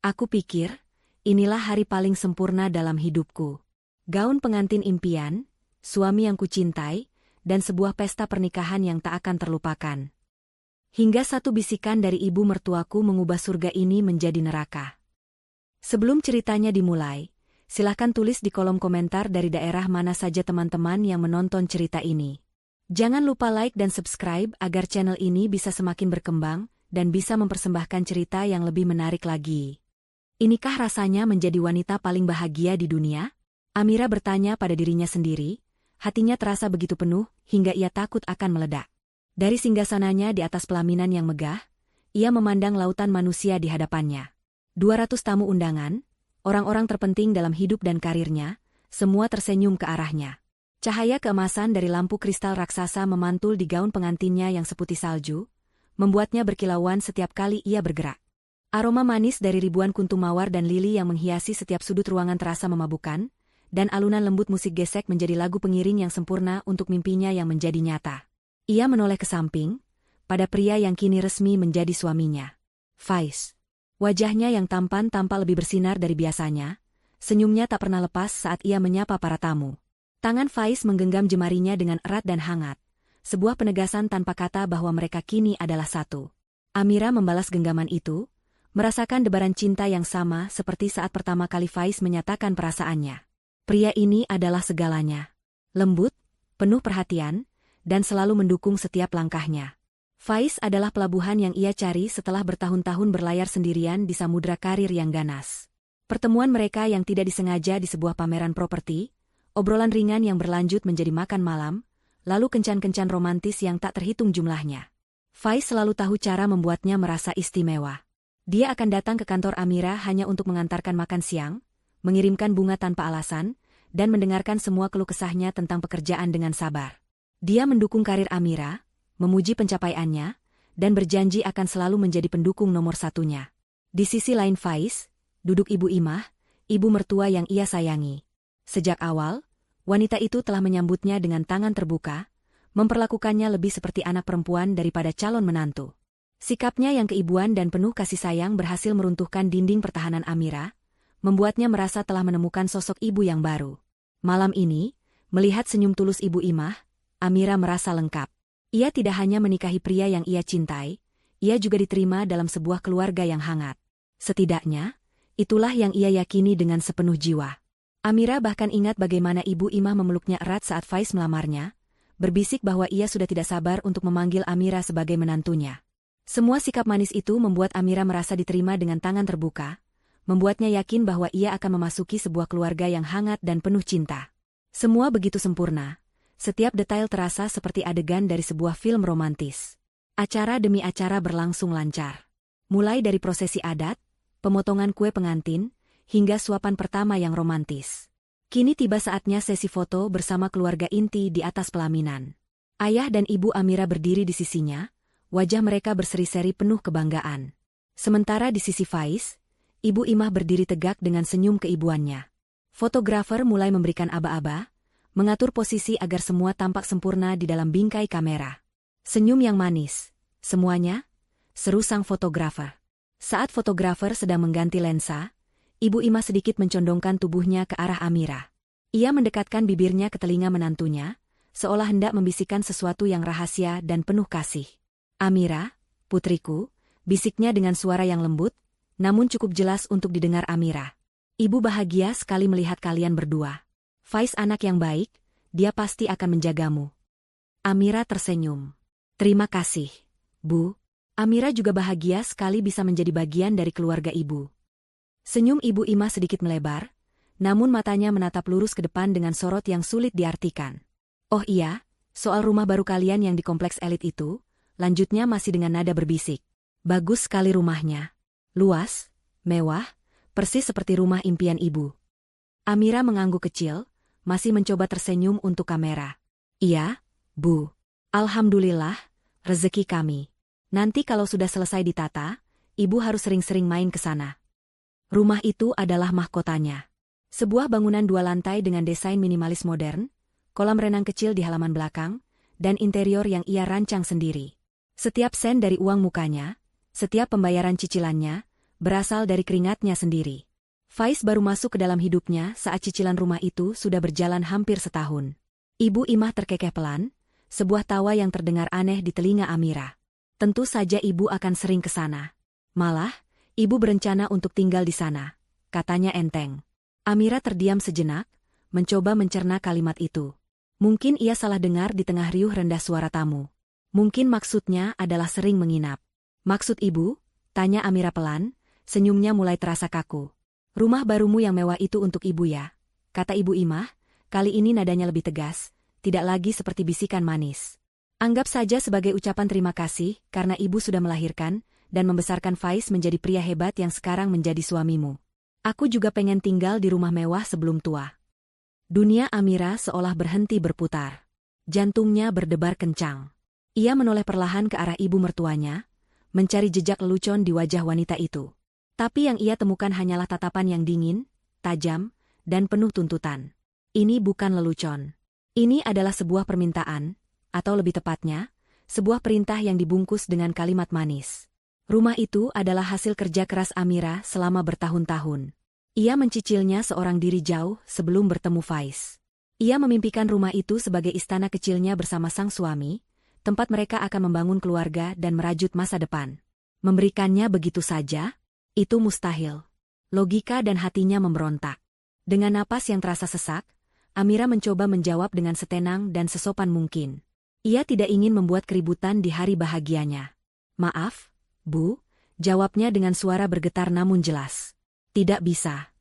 Aku pikir, inilah hari paling sempurna dalam hidupku. Gaun pengantin impian, suami yang kucintai, dan sebuah pesta pernikahan yang tak akan terlupakan. Hingga satu bisikan dari ibu mertuaku mengubah surga ini menjadi neraka. Sebelum ceritanya dimulai, silakan tulis di kolom komentar dari daerah mana saja teman-teman yang menonton cerita ini. Jangan lupa like dan subscribe agar channel ini bisa semakin berkembang dan bisa mempersembahkan cerita yang lebih menarik lagi. Inikah rasanya menjadi wanita paling bahagia di dunia? Amira bertanya pada dirinya sendiri, hatinya terasa begitu penuh hingga ia takut akan meledak. Dari singgasananya di atas pelaminan yang megah, ia memandang lautan manusia di hadapannya. 200 tamu undangan, orang-orang terpenting dalam hidup dan karirnya, semua tersenyum ke arahnya. Cahaya keemasan dari lampu kristal raksasa memantul di gaun pengantinnya yang seputih salju, membuatnya berkilauan setiap kali ia bergerak. Aroma manis dari ribuan kuntum mawar dan lili yang menghiasi setiap sudut ruangan terasa memabukkan, dan alunan lembut musik gesek menjadi lagu pengiring yang sempurna untuk mimpinya yang menjadi nyata. Ia menoleh ke samping, pada pria yang kini resmi menjadi suaminya. Faiz. Wajahnya yang tampan tampak lebih bersinar dari biasanya, senyumnya tak pernah lepas saat ia menyapa para tamu. Tangan Faiz menggenggam jemarinya dengan erat dan hangat, sebuah penegasan tanpa kata bahwa mereka kini adalah satu. Amira membalas genggaman itu, merasakan debaran cinta yang sama seperti saat pertama kali Faiz menyatakan perasaannya. Pria ini adalah segalanya. Lembut, penuh perhatian, dan selalu mendukung setiap langkahnya. Faiz adalah pelabuhan yang ia cari setelah bertahun-tahun berlayar sendirian di samudra karir yang ganas. Pertemuan mereka yang tidak disengaja di sebuah pameran properti, obrolan ringan yang berlanjut menjadi makan malam, lalu kencan-kencan romantis yang tak terhitung jumlahnya. Faiz selalu tahu cara membuatnya merasa istimewa. Dia akan datang ke kantor Amira hanya untuk mengantarkan makan siang, mengirimkan bunga tanpa alasan, dan mendengarkan semua keluh kesahnya tentang pekerjaan dengan sabar. Dia mendukung karir Amira, memuji pencapaiannya, dan berjanji akan selalu menjadi pendukung nomor satunya. Di sisi lain Faiz, duduk Ibu Imah, ibu mertua yang ia sayangi. Sejak awal, wanita itu telah menyambutnya dengan tangan terbuka, memperlakukannya lebih seperti anak perempuan daripada calon menantu. Sikapnya yang keibuan dan penuh kasih sayang berhasil meruntuhkan dinding pertahanan Amira, membuatnya merasa telah menemukan sosok ibu yang baru. Malam ini, melihat senyum tulus Ibu Imah, Amira merasa lengkap. Ia tidak hanya menikahi pria yang ia cintai, ia juga diterima dalam sebuah keluarga yang hangat. Setidaknya, itulah yang ia yakini dengan sepenuh jiwa. Amira bahkan ingat bagaimana Ibu Imah memeluknya erat saat Faiz melamarnya, berbisik bahwa ia sudah tidak sabar untuk memanggil Amira sebagai menantunya. Semua sikap manis itu membuat Amira merasa diterima dengan tangan terbuka, membuatnya yakin bahwa ia akan memasuki sebuah keluarga yang hangat dan penuh cinta. Semua begitu sempurna, setiap detail terasa seperti adegan dari sebuah film romantis. Acara demi acara berlangsung lancar. Mulai dari prosesi adat, pemotongan kue pengantin, hingga suapan pertama yang romantis. Kini tiba saatnya sesi foto bersama keluarga inti di atas pelaminan. Ayah dan ibu Amira berdiri di sisinya, wajah mereka berseri-seri penuh kebanggaan. Sementara di sisi Faiz, Ibu Imah berdiri tegak dengan senyum keibuannya. Fotografer mulai memberikan aba-aba, mengatur posisi agar semua tampak sempurna di dalam bingkai kamera. Senyum yang manis, semuanya, seru sang fotografer. Saat fotografer sedang mengganti lensa, Ibu Imah sedikit mencondongkan tubuhnya ke arah Amira. Ia mendekatkan bibirnya ke telinga menantunya, seolah hendak membisikkan sesuatu yang rahasia dan penuh kasih. Amira, putriku, bisiknya dengan suara yang lembut, namun cukup jelas untuk didengar Amira. Ibu bahagia sekali melihat kalian berdua. Faiz anak yang baik, dia pasti akan menjagamu. Amira tersenyum. Terima kasih, Bu. Amira juga bahagia sekali bisa menjadi bagian dari keluarga ibu. Senyum Ibu Imah sedikit melebar, namun matanya menatap lurus ke depan dengan sorot yang sulit diartikan. Oh iya, soal rumah baru kalian yang di kompleks elit itu, lanjutnya masih dengan nada berbisik. Bagus sekali rumahnya. Luas, mewah, persis seperti rumah impian ibu. Amira mengangguk kecil, masih mencoba tersenyum untuk kamera. Iya, Bu. Alhamdulillah, rezeki kami. Nanti kalau sudah selesai ditata, ibu harus sering-sering main ke sana. Rumah itu adalah mahkotanya. Sebuah bangunan 2 lantai dengan desain minimalis modern, kolam renang kecil di halaman belakang, dan interior yang ia rancang sendiri. Setiap sen dari uang mukanya, setiap pembayaran cicilannya, berasal dari keringatnya sendiri. Faiz baru masuk ke dalam hidupnya saat cicilan rumah itu sudah berjalan hampir setahun. Ibu Imah terkekeh pelan, sebuah tawa yang terdengar aneh di telinga Amira. Tentu saja ibu akan sering ke sana. Malah, ibu berencana untuk tinggal di sana, katanya enteng. Amira terdiam sejenak, mencoba mencerna kalimat itu. Mungkin ia salah dengar di tengah riuh rendah suara tamu. Mungkin maksudnya adalah sering menginap. Maksud ibu? Tanya Amira pelan, senyumnya mulai terasa kaku. Rumah barumu yang mewah itu untuk ibu ya, kata Ibu Imah, kali ini nadanya lebih tegas, tidak lagi seperti bisikan manis. Anggap saja sebagai ucapan terima kasih karena ibu sudah melahirkan dan membesarkan Faiz menjadi pria hebat yang sekarang menjadi suamimu. Aku juga pengen tinggal di rumah mewah sebelum tua. Dunia Amira seolah berhenti berputar. Jantungnya berdebar kencang. Ia menoleh perlahan ke arah ibu mertuanya, mencari jejak lelucon di wajah wanita itu. Tapi yang ia temukan hanyalah tatapan yang dingin, tajam, dan penuh tuntutan. Ini bukan lelucon. Ini adalah sebuah permintaan, atau lebih tepatnya, sebuah perintah yang dibungkus dengan kalimat manis. Rumah itu adalah hasil kerja keras Amira selama bertahun-tahun. Ia mencicilnya seorang diri jauh sebelum bertemu Faiz. Ia memimpikan rumah itu sebagai istana kecilnya bersama sang suami, tempat mereka akan membangun keluarga dan merajut masa depan. Memberikannya begitu saja? Itu mustahil. Logika dan hatinya memberontak. Dengan napas yang terasa sesak, Amira mencoba menjawab dengan setenang dan sesopan mungkin. Ia tidak ingin membuat keributan di hari bahagianya. Maaf, Bu, jawabnya dengan suara bergetar namun jelas. Tidak bisa.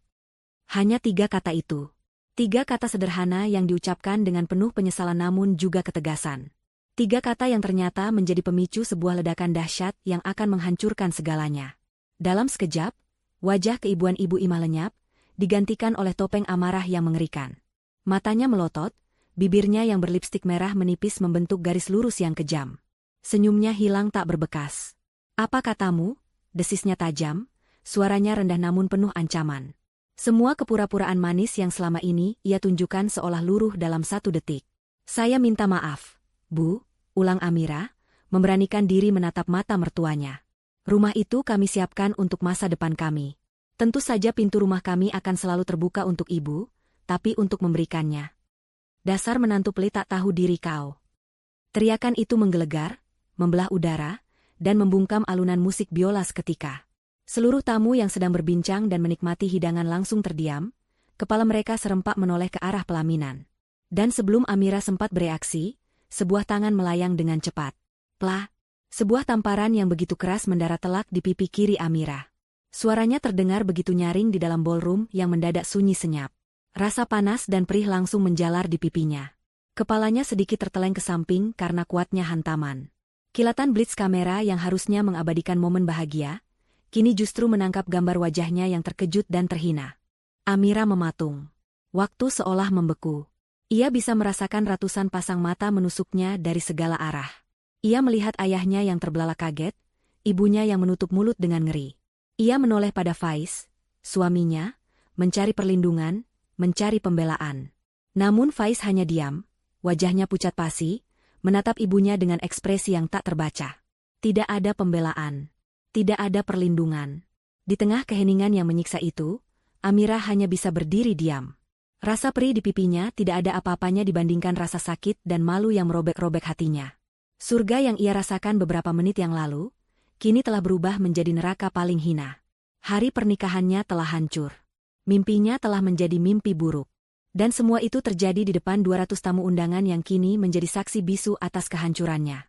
Hanya 3 kata itu. 3 kata sederhana yang diucapkan dengan penuh penyesalan namun juga ketegasan. 3 kata yang ternyata menjadi pemicu sebuah ledakan dahsyat yang akan menghancurkan segalanya. Dalam sekejap, wajah keibuan Ibu Imah lenyap, digantikan oleh topeng amarah yang mengerikan. Matanya melotot, bibirnya yang berlipstik merah menipis membentuk garis lurus yang kejam. Senyumnya hilang tak berbekas. Apa katamu? Desisnya tajam, suaranya rendah namun penuh ancaman. Semua kepura-puraan manis yang selama ini ia tunjukkan seolah luruh dalam 1 detik. Saya minta maaf, Bu, ulang Amira, memberanikan diri menatap mata mertuanya. Rumah itu kami siapkan untuk masa depan kami. Tentu saja pintu rumah kami akan selalu terbuka untuk ibu, tapi untuk memberikannya. Dasar menantu pelit tak tahu diri kau. Teriakan itu menggelegar, membelah udara, dan membungkam alunan musik biola seketika. Seluruh tamu yang sedang berbincang dan menikmati hidangan langsung terdiam, kepala mereka serempak menoleh ke arah pelaminan. Dan sebelum Amira sempat bereaksi, sebuah tangan melayang dengan cepat. Plah! Sebuah tamparan yang begitu keras mendarat telak di pipi kiri Amira. Suaranya terdengar begitu nyaring di dalam ballroom yang mendadak sunyi senyap. Rasa panas dan perih langsung menjalar di pipinya. Kepalanya sedikit terteleng ke samping karena kuatnya hantaman. Kilatan blitz kamera yang harusnya mengabadikan momen bahagia, kini justru menangkap gambar wajahnya yang terkejut dan terhina. Amira mematung. Waktu seolah membeku. Ia bisa merasakan ratusan pasang mata menusuknya dari segala arah. Ia melihat ayahnya yang terbelalak kaget, ibunya yang menutup mulut dengan ngeri. Ia menoleh pada Faiz, suaminya, mencari perlindungan, mencari pembelaan. Namun Faiz hanya diam, wajahnya pucat pasi, menatap ibunya dengan ekspresi yang tak terbaca. Tidak ada pembelaan. Tidak ada perlindungan. Di tengah keheningan yang menyiksa itu, Amira hanya bisa berdiri diam. Rasa perih di pipinya tidak ada apa-apanya dibandingkan rasa sakit dan malu yang merobek-robek hatinya. Surga yang ia rasakan beberapa menit yang lalu, kini telah berubah menjadi neraka paling hina. Hari pernikahannya telah hancur. Mimpinya telah menjadi mimpi buruk. Dan semua itu terjadi di depan 200 tamu undangan yang kini menjadi saksi bisu atas kehancurannya.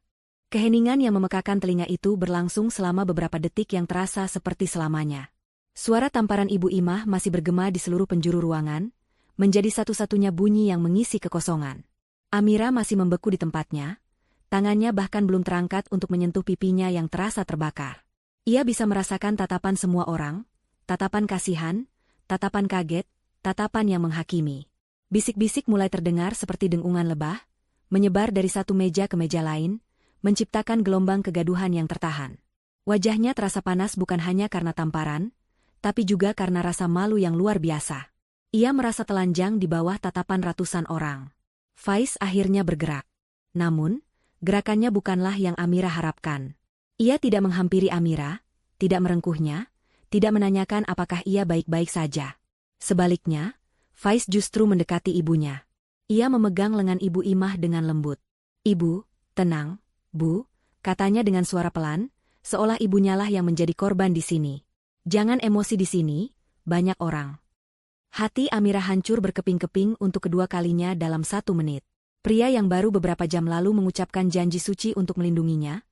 Keheningan yang memekakan telinga itu berlangsung selama beberapa detik yang terasa seperti selamanya. Suara tamparan Ibu Imah masih bergema di seluruh penjuru ruangan, menjadi satu-satunya bunyi yang mengisi kekosongan. Amira masih membeku di tempatnya. Tangannya bahkan belum terangkat untuk menyentuh pipinya yang terasa terbakar. Ia bisa merasakan tatapan semua orang, tatapan kasihan, tatapan kaget, tatapan yang menghakimi. Bisik-bisik mulai terdengar seperti dengungan lebah, menyebar dari satu meja ke meja lain, menciptakan gelombang kegaduhan yang tertahan. Wajahnya terasa panas bukan hanya karena tamparan, tapi juga karena rasa malu yang luar biasa. Ia merasa telanjang di bawah tatapan ratusan orang. Faiz akhirnya bergerak. Namun, gerakannya bukanlah yang Amira harapkan. Ia tidak menghampiri Amira, tidak merengkuhnya, tidak menanyakan apakah ia baik-baik saja. Sebaliknya, Faiz justru mendekati ibunya. Ia memegang lengan Ibu Imah dengan lembut. "Ibu, tenang, Bu," katanya dengan suara pelan, seolah ibunya lah yang menjadi korban di sini. "Jangan emosi di sini, banyak orang." Hati Amirah hancur berkeping-keping untuk kedua kalinya dalam 1 menit. Pria yang baru beberapa jam lalu mengucapkan janji suci untuk melindunginya,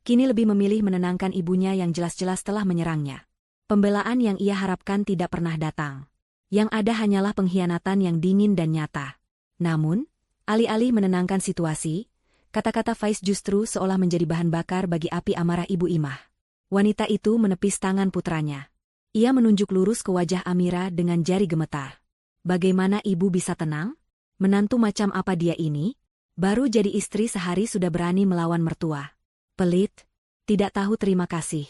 kini lebih memilih menenangkan ibunya yang jelas-jelas telah menyerangnya. Pembelaan yang ia harapkan tidak pernah datang. Yang ada hanyalah pengkhianatan yang dingin dan nyata. Namun, alih-alih menenangkan situasi, kata-kata Faiz justru seolah menjadi bahan bakar bagi api amarah Ibu Imah. Wanita itu menepis tangan putranya. Ia menunjuk lurus ke wajah Amirah dengan jari gemetar. "Bagaimana ibu bisa tenang? Menantu macam apa dia ini? Baru jadi istri sehari sudah berani melawan mertua. Pelit, tidak tahu terima kasih.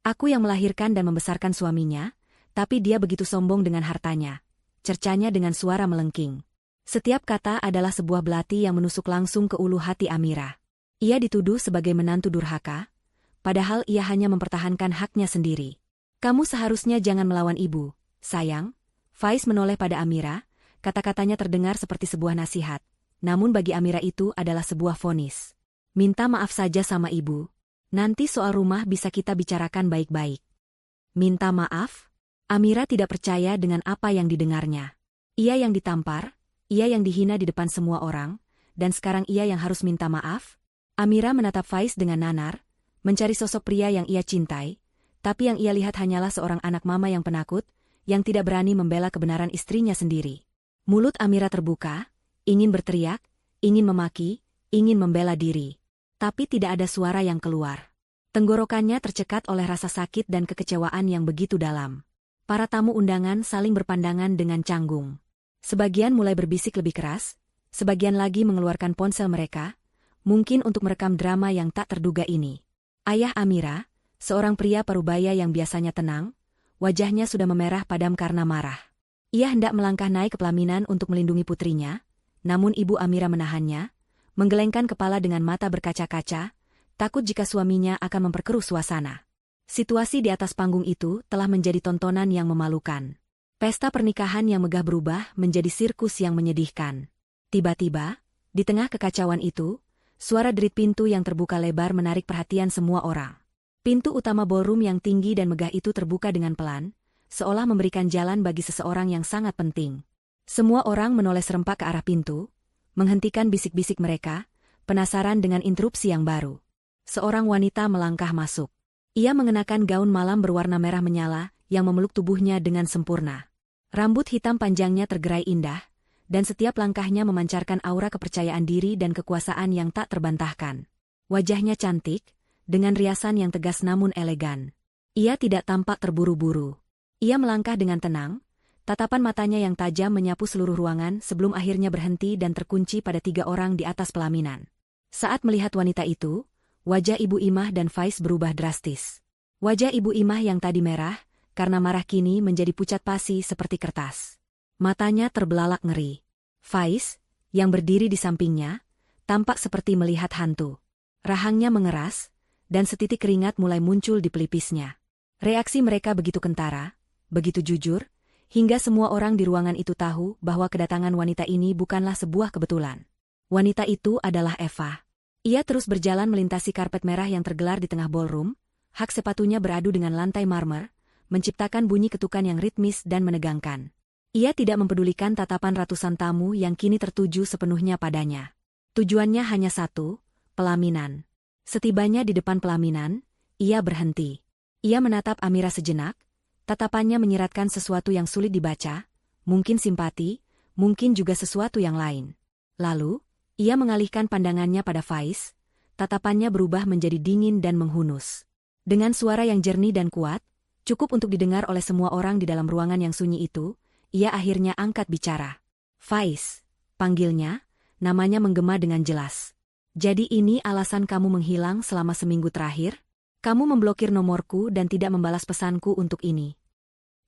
Aku yang melahirkan dan membesarkan suaminya, tapi dia begitu sombong dengan hartanya," cercanya dengan suara melengking. Setiap kata adalah sebuah belati yang menusuk langsung ke ulu hati Amirah. Ia dituduh sebagai menantu durhaka, padahal ia hanya mempertahankan haknya sendiri. "Kamu seharusnya jangan melawan ibu, sayang." Faiz menoleh pada Amirah, kata-katanya terdengar seperti sebuah nasihat, namun bagi Amirah itu adalah sebuah vonis. "Minta maaf saja sama ibu. Nanti soal rumah bisa kita bicarakan baik-baik." Minta maaf? Amirah tidak percaya dengan apa yang didengarnya. Ia yang ditampar, ia yang dihina di depan semua orang, dan sekarang ia yang harus minta maaf? Amirah menatap Faiz dengan nanar, mencari sosok pria yang ia cintai, tapi yang ia lihat hanyalah seorang anak mama yang penakut, yang tidak berani membela kebenaran istrinya sendiri. Mulut Amirah terbuka, ingin berteriak, ingin memaki, ingin membela diri. Tapi tidak ada suara yang keluar. Tenggorokannya tercekat oleh rasa sakit dan kekecewaan yang begitu dalam. Para tamu undangan saling berpandangan dengan canggung. Sebagian mulai berbisik lebih keras, sebagian lagi mengeluarkan ponsel mereka, mungkin untuk merekam drama yang tak terduga ini. Ayah Amirah, seorang pria parubaya yang biasanya tenang, wajahnya sudah memerah padam karena marah. Ia hendak melangkah naik ke pelaminan untuk melindungi putrinya, namun Ibu Amirah menahannya, menggelengkan kepala dengan mata berkaca-kaca, takut jika suaminya akan memperkeruh suasana. Situasi di atas panggung itu telah menjadi tontonan yang memalukan. Pesta pernikahan yang megah berubah menjadi sirkus yang menyedihkan. Tiba-tiba, di tengah kekacauan itu, suara derit pintu yang terbuka lebar menarik perhatian semua orang. Pintu utama ballroom yang tinggi dan megah itu terbuka dengan pelan, seolah memberikan jalan bagi seseorang yang sangat penting. Semua orang menoleh serempak ke arah pintu, menghentikan bisik-bisik mereka, penasaran dengan interupsi yang baru. Seorang wanita melangkah masuk. Ia mengenakan gaun malam berwarna merah menyala yang memeluk tubuhnya dengan sempurna. Rambut hitam panjangnya tergerai indah, dan setiap langkahnya memancarkan aura kepercayaan diri dan kekuasaan yang tak terbantahkan. Wajahnya cantik, dengan riasan yang tegas namun elegan. Ia tidak tampak terburu-buru. Ia melangkah dengan tenang, tatapan matanya yang tajam menyapu seluruh ruangan sebelum akhirnya berhenti dan terkunci pada 3 orang di atas pelaminan. Saat melihat wanita itu, wajah Ibu Imah dan Faiz berubah drastis. Wajah Ibu Imah yang tadi merah, karena marah kini menjadi pucat pasi seperti kertas. Matanya terbelalak ngeri. Faiz, yang berdiri di sampingnya, tampak seperti melihat hantu. Rahangnya mengeras, dan setitik keringat mulai muncul di pelipisnya. Reaksi mereka begitu kentara, begitu jujur, hingga semua orang di ruangan itu tahu bahwa kedatangan wanita ini bukanlah sebuah kebetulan. Wanita itu adalah Eva. Ia terus berjalan melintasi karpet merah yang tergelar di tengah ballroom, hak sepatunya beradu dengan lantai marmer, menciptakan bunyi ketukan yang ritmis dan menegangkan. Ia tidak mempedulikan tatapan ratusan tamu yang kini tertuju sepenuhnya padanya. Tujuannya hanya satu, pelaminan. Setibanya di depan pelaminan, ia berhenti. Ia menatap Amirah sejenak, tatapannya menyiratkan sesuatu yang sulit dibaca, mungkin simpati, mungkin juga sesuatu yang lain. Lalu, ia mengalihkan pandangannya pada Faiz, tatapannya berubah menjadi dingin dan menghunus. Dengan suara yang jernih dan kuat, cukup untuk didengar oleh semua orang di dalam ruangan yang sunyi itu, ia akhirnya angkat bicara. "Faiz," panggilnya, namanya menggema dengan jelas. "Jadi ini alasan kamu menghilang selama seminggu terakhir? Kamu memblokir nomorku dan tidak membalas pesanku untuk ini."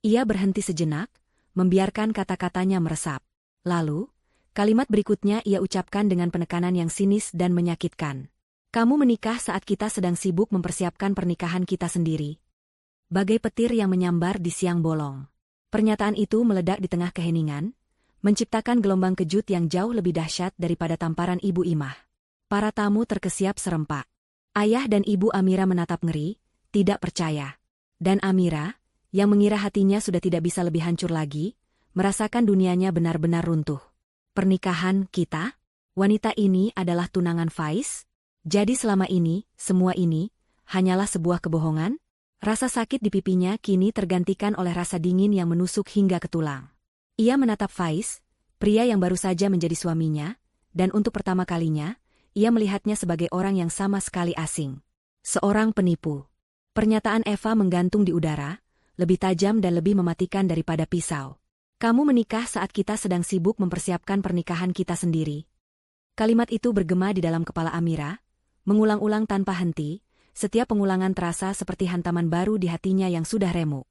Ia berhenti sejenak, membiarkan kata-katanya meresap. Lalu, kalimat berikutnya ia ucapkan dengan penekanan yang sinis dan menyakitkan. "Kamu menikah saat kita sedang sibuk mempersiapkan pernikahan kita sendiri. bagai petir yang menyambar di siang bolong. Pernyataan itu meledak di tengah keheningan, menciptakan gelombang kejut yang jauh lebih dahsyat daripada tamparan Ibu Imah. Para tamu terkesiap serempak. Ayah dan Ibu Amira menatap ngeri, tidak percaya. Dan Amira, yang mengira hatinya sudah tidak bisa lebih hancur lagi, merasakan dunianya benar-benar runtuh. Pernikahan kita? Wanita ini adalah tunangan Faiz? Jadi selama ini, semua ini, hanyalah sebuah kebohongan? Rasa sakit di pipinya kini tergantikan oleh rasa dingin yang menusuk hingga ke tulang. Ia menatap Faiz, pria yang baru saja menjadi suaminya, dan untuk pertama kalinya, ia melihatnya sebagai orang yang sama sekali asing. Seorang penipu. Pernyataan Eva menggantung di udara, lebih tajam dan lebih mematikan daripada pisau. Kamu menikah saat kita sedang sibuk mempersiapkan pernikahan kita sendiri. Kalimat itu bergema di dalam kepala Amira, mengulang-ulang tanpa henti. Setiap pengulangan terasa seperti hantaman baru di hatinya yang sudah remuk.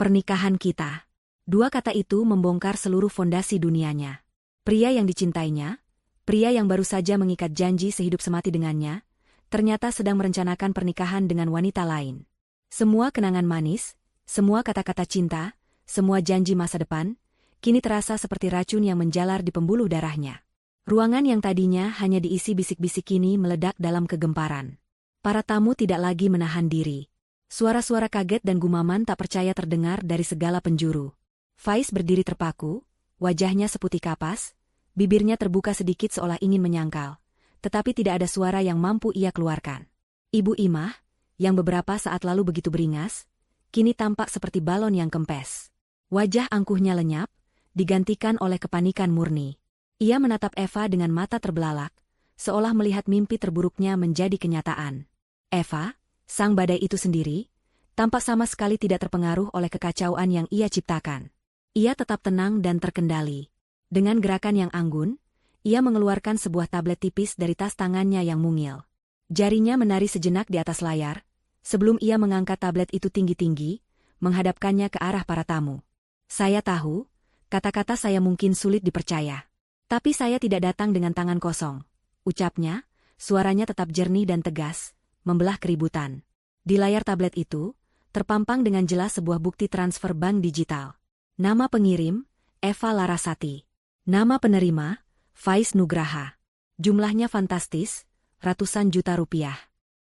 Pernikahan kita. Dua kata itu membongkar seluruh fondasi dunianya. Pria yang dicintainya, pria yang baru saja mengikat janji sehidup semati dengannya, ternyata sedang merencanakan pernikahan dengan wanita lain. Semua kenangan manis, semua kata-kata cinta, semua janji masa depan, kini terasa seperti racun yang menjalar di pembuluh darahnya. Ruangan yang tadinya hanya diisi bisik-bisik kini meledak dalam kegemparan. Para tamu tidak lagi menahan diri. Suara-suara kaget dan gumaman tak percaya terdengar dari segala penjuru. Faiz berdiri terpaku, wajahnya seputih kapas, bibirnya terbuka sedikit seolah ingin menyangkal, tetapi tidak ada suara yang mampu ia keluarkan. Ibu Imah, yang beberapa saat lalu begitu beringas, kini tampak seperti balon yang kempes. Wajah angkuhnya lenyap, digantikan oleh kepanikan murni. Ia menatap Eva dengan mata terbelalak, seolah melihat mimpi terburuknya menjadi kenyataan. Eva, sang badai itu sendiri, tampak sama sekali tidak terpengaruh oleh kekacauan yang ia ciptakan. Ia tetap tenang dan terkendali. Dengan gerakan yang anggun, ia mengeluarkan sebuah tablet tipis dari tas tangannya yang mungil. Jarinya menari sejenak di atas layar, sebelum ia mengangkat tablet itu tinggi-tinggi, menghadapkannya ke arah para tamu. Saya tahu, kata-kata saya mungkin sulit dipercaya. Tapi saya tidak datang dengan tangan kosong. Ucapnya, suaranya tetap jernih dan tegas, membelah keributan. Di layar tablet itu, terpampang dengan jelas sebuah bukti transfer bank digital. Nama pengirim, Eva Larasati. Nama penerima, Faiz Nugraha. Jumlahnya fantastis, ratusan juta rupiah.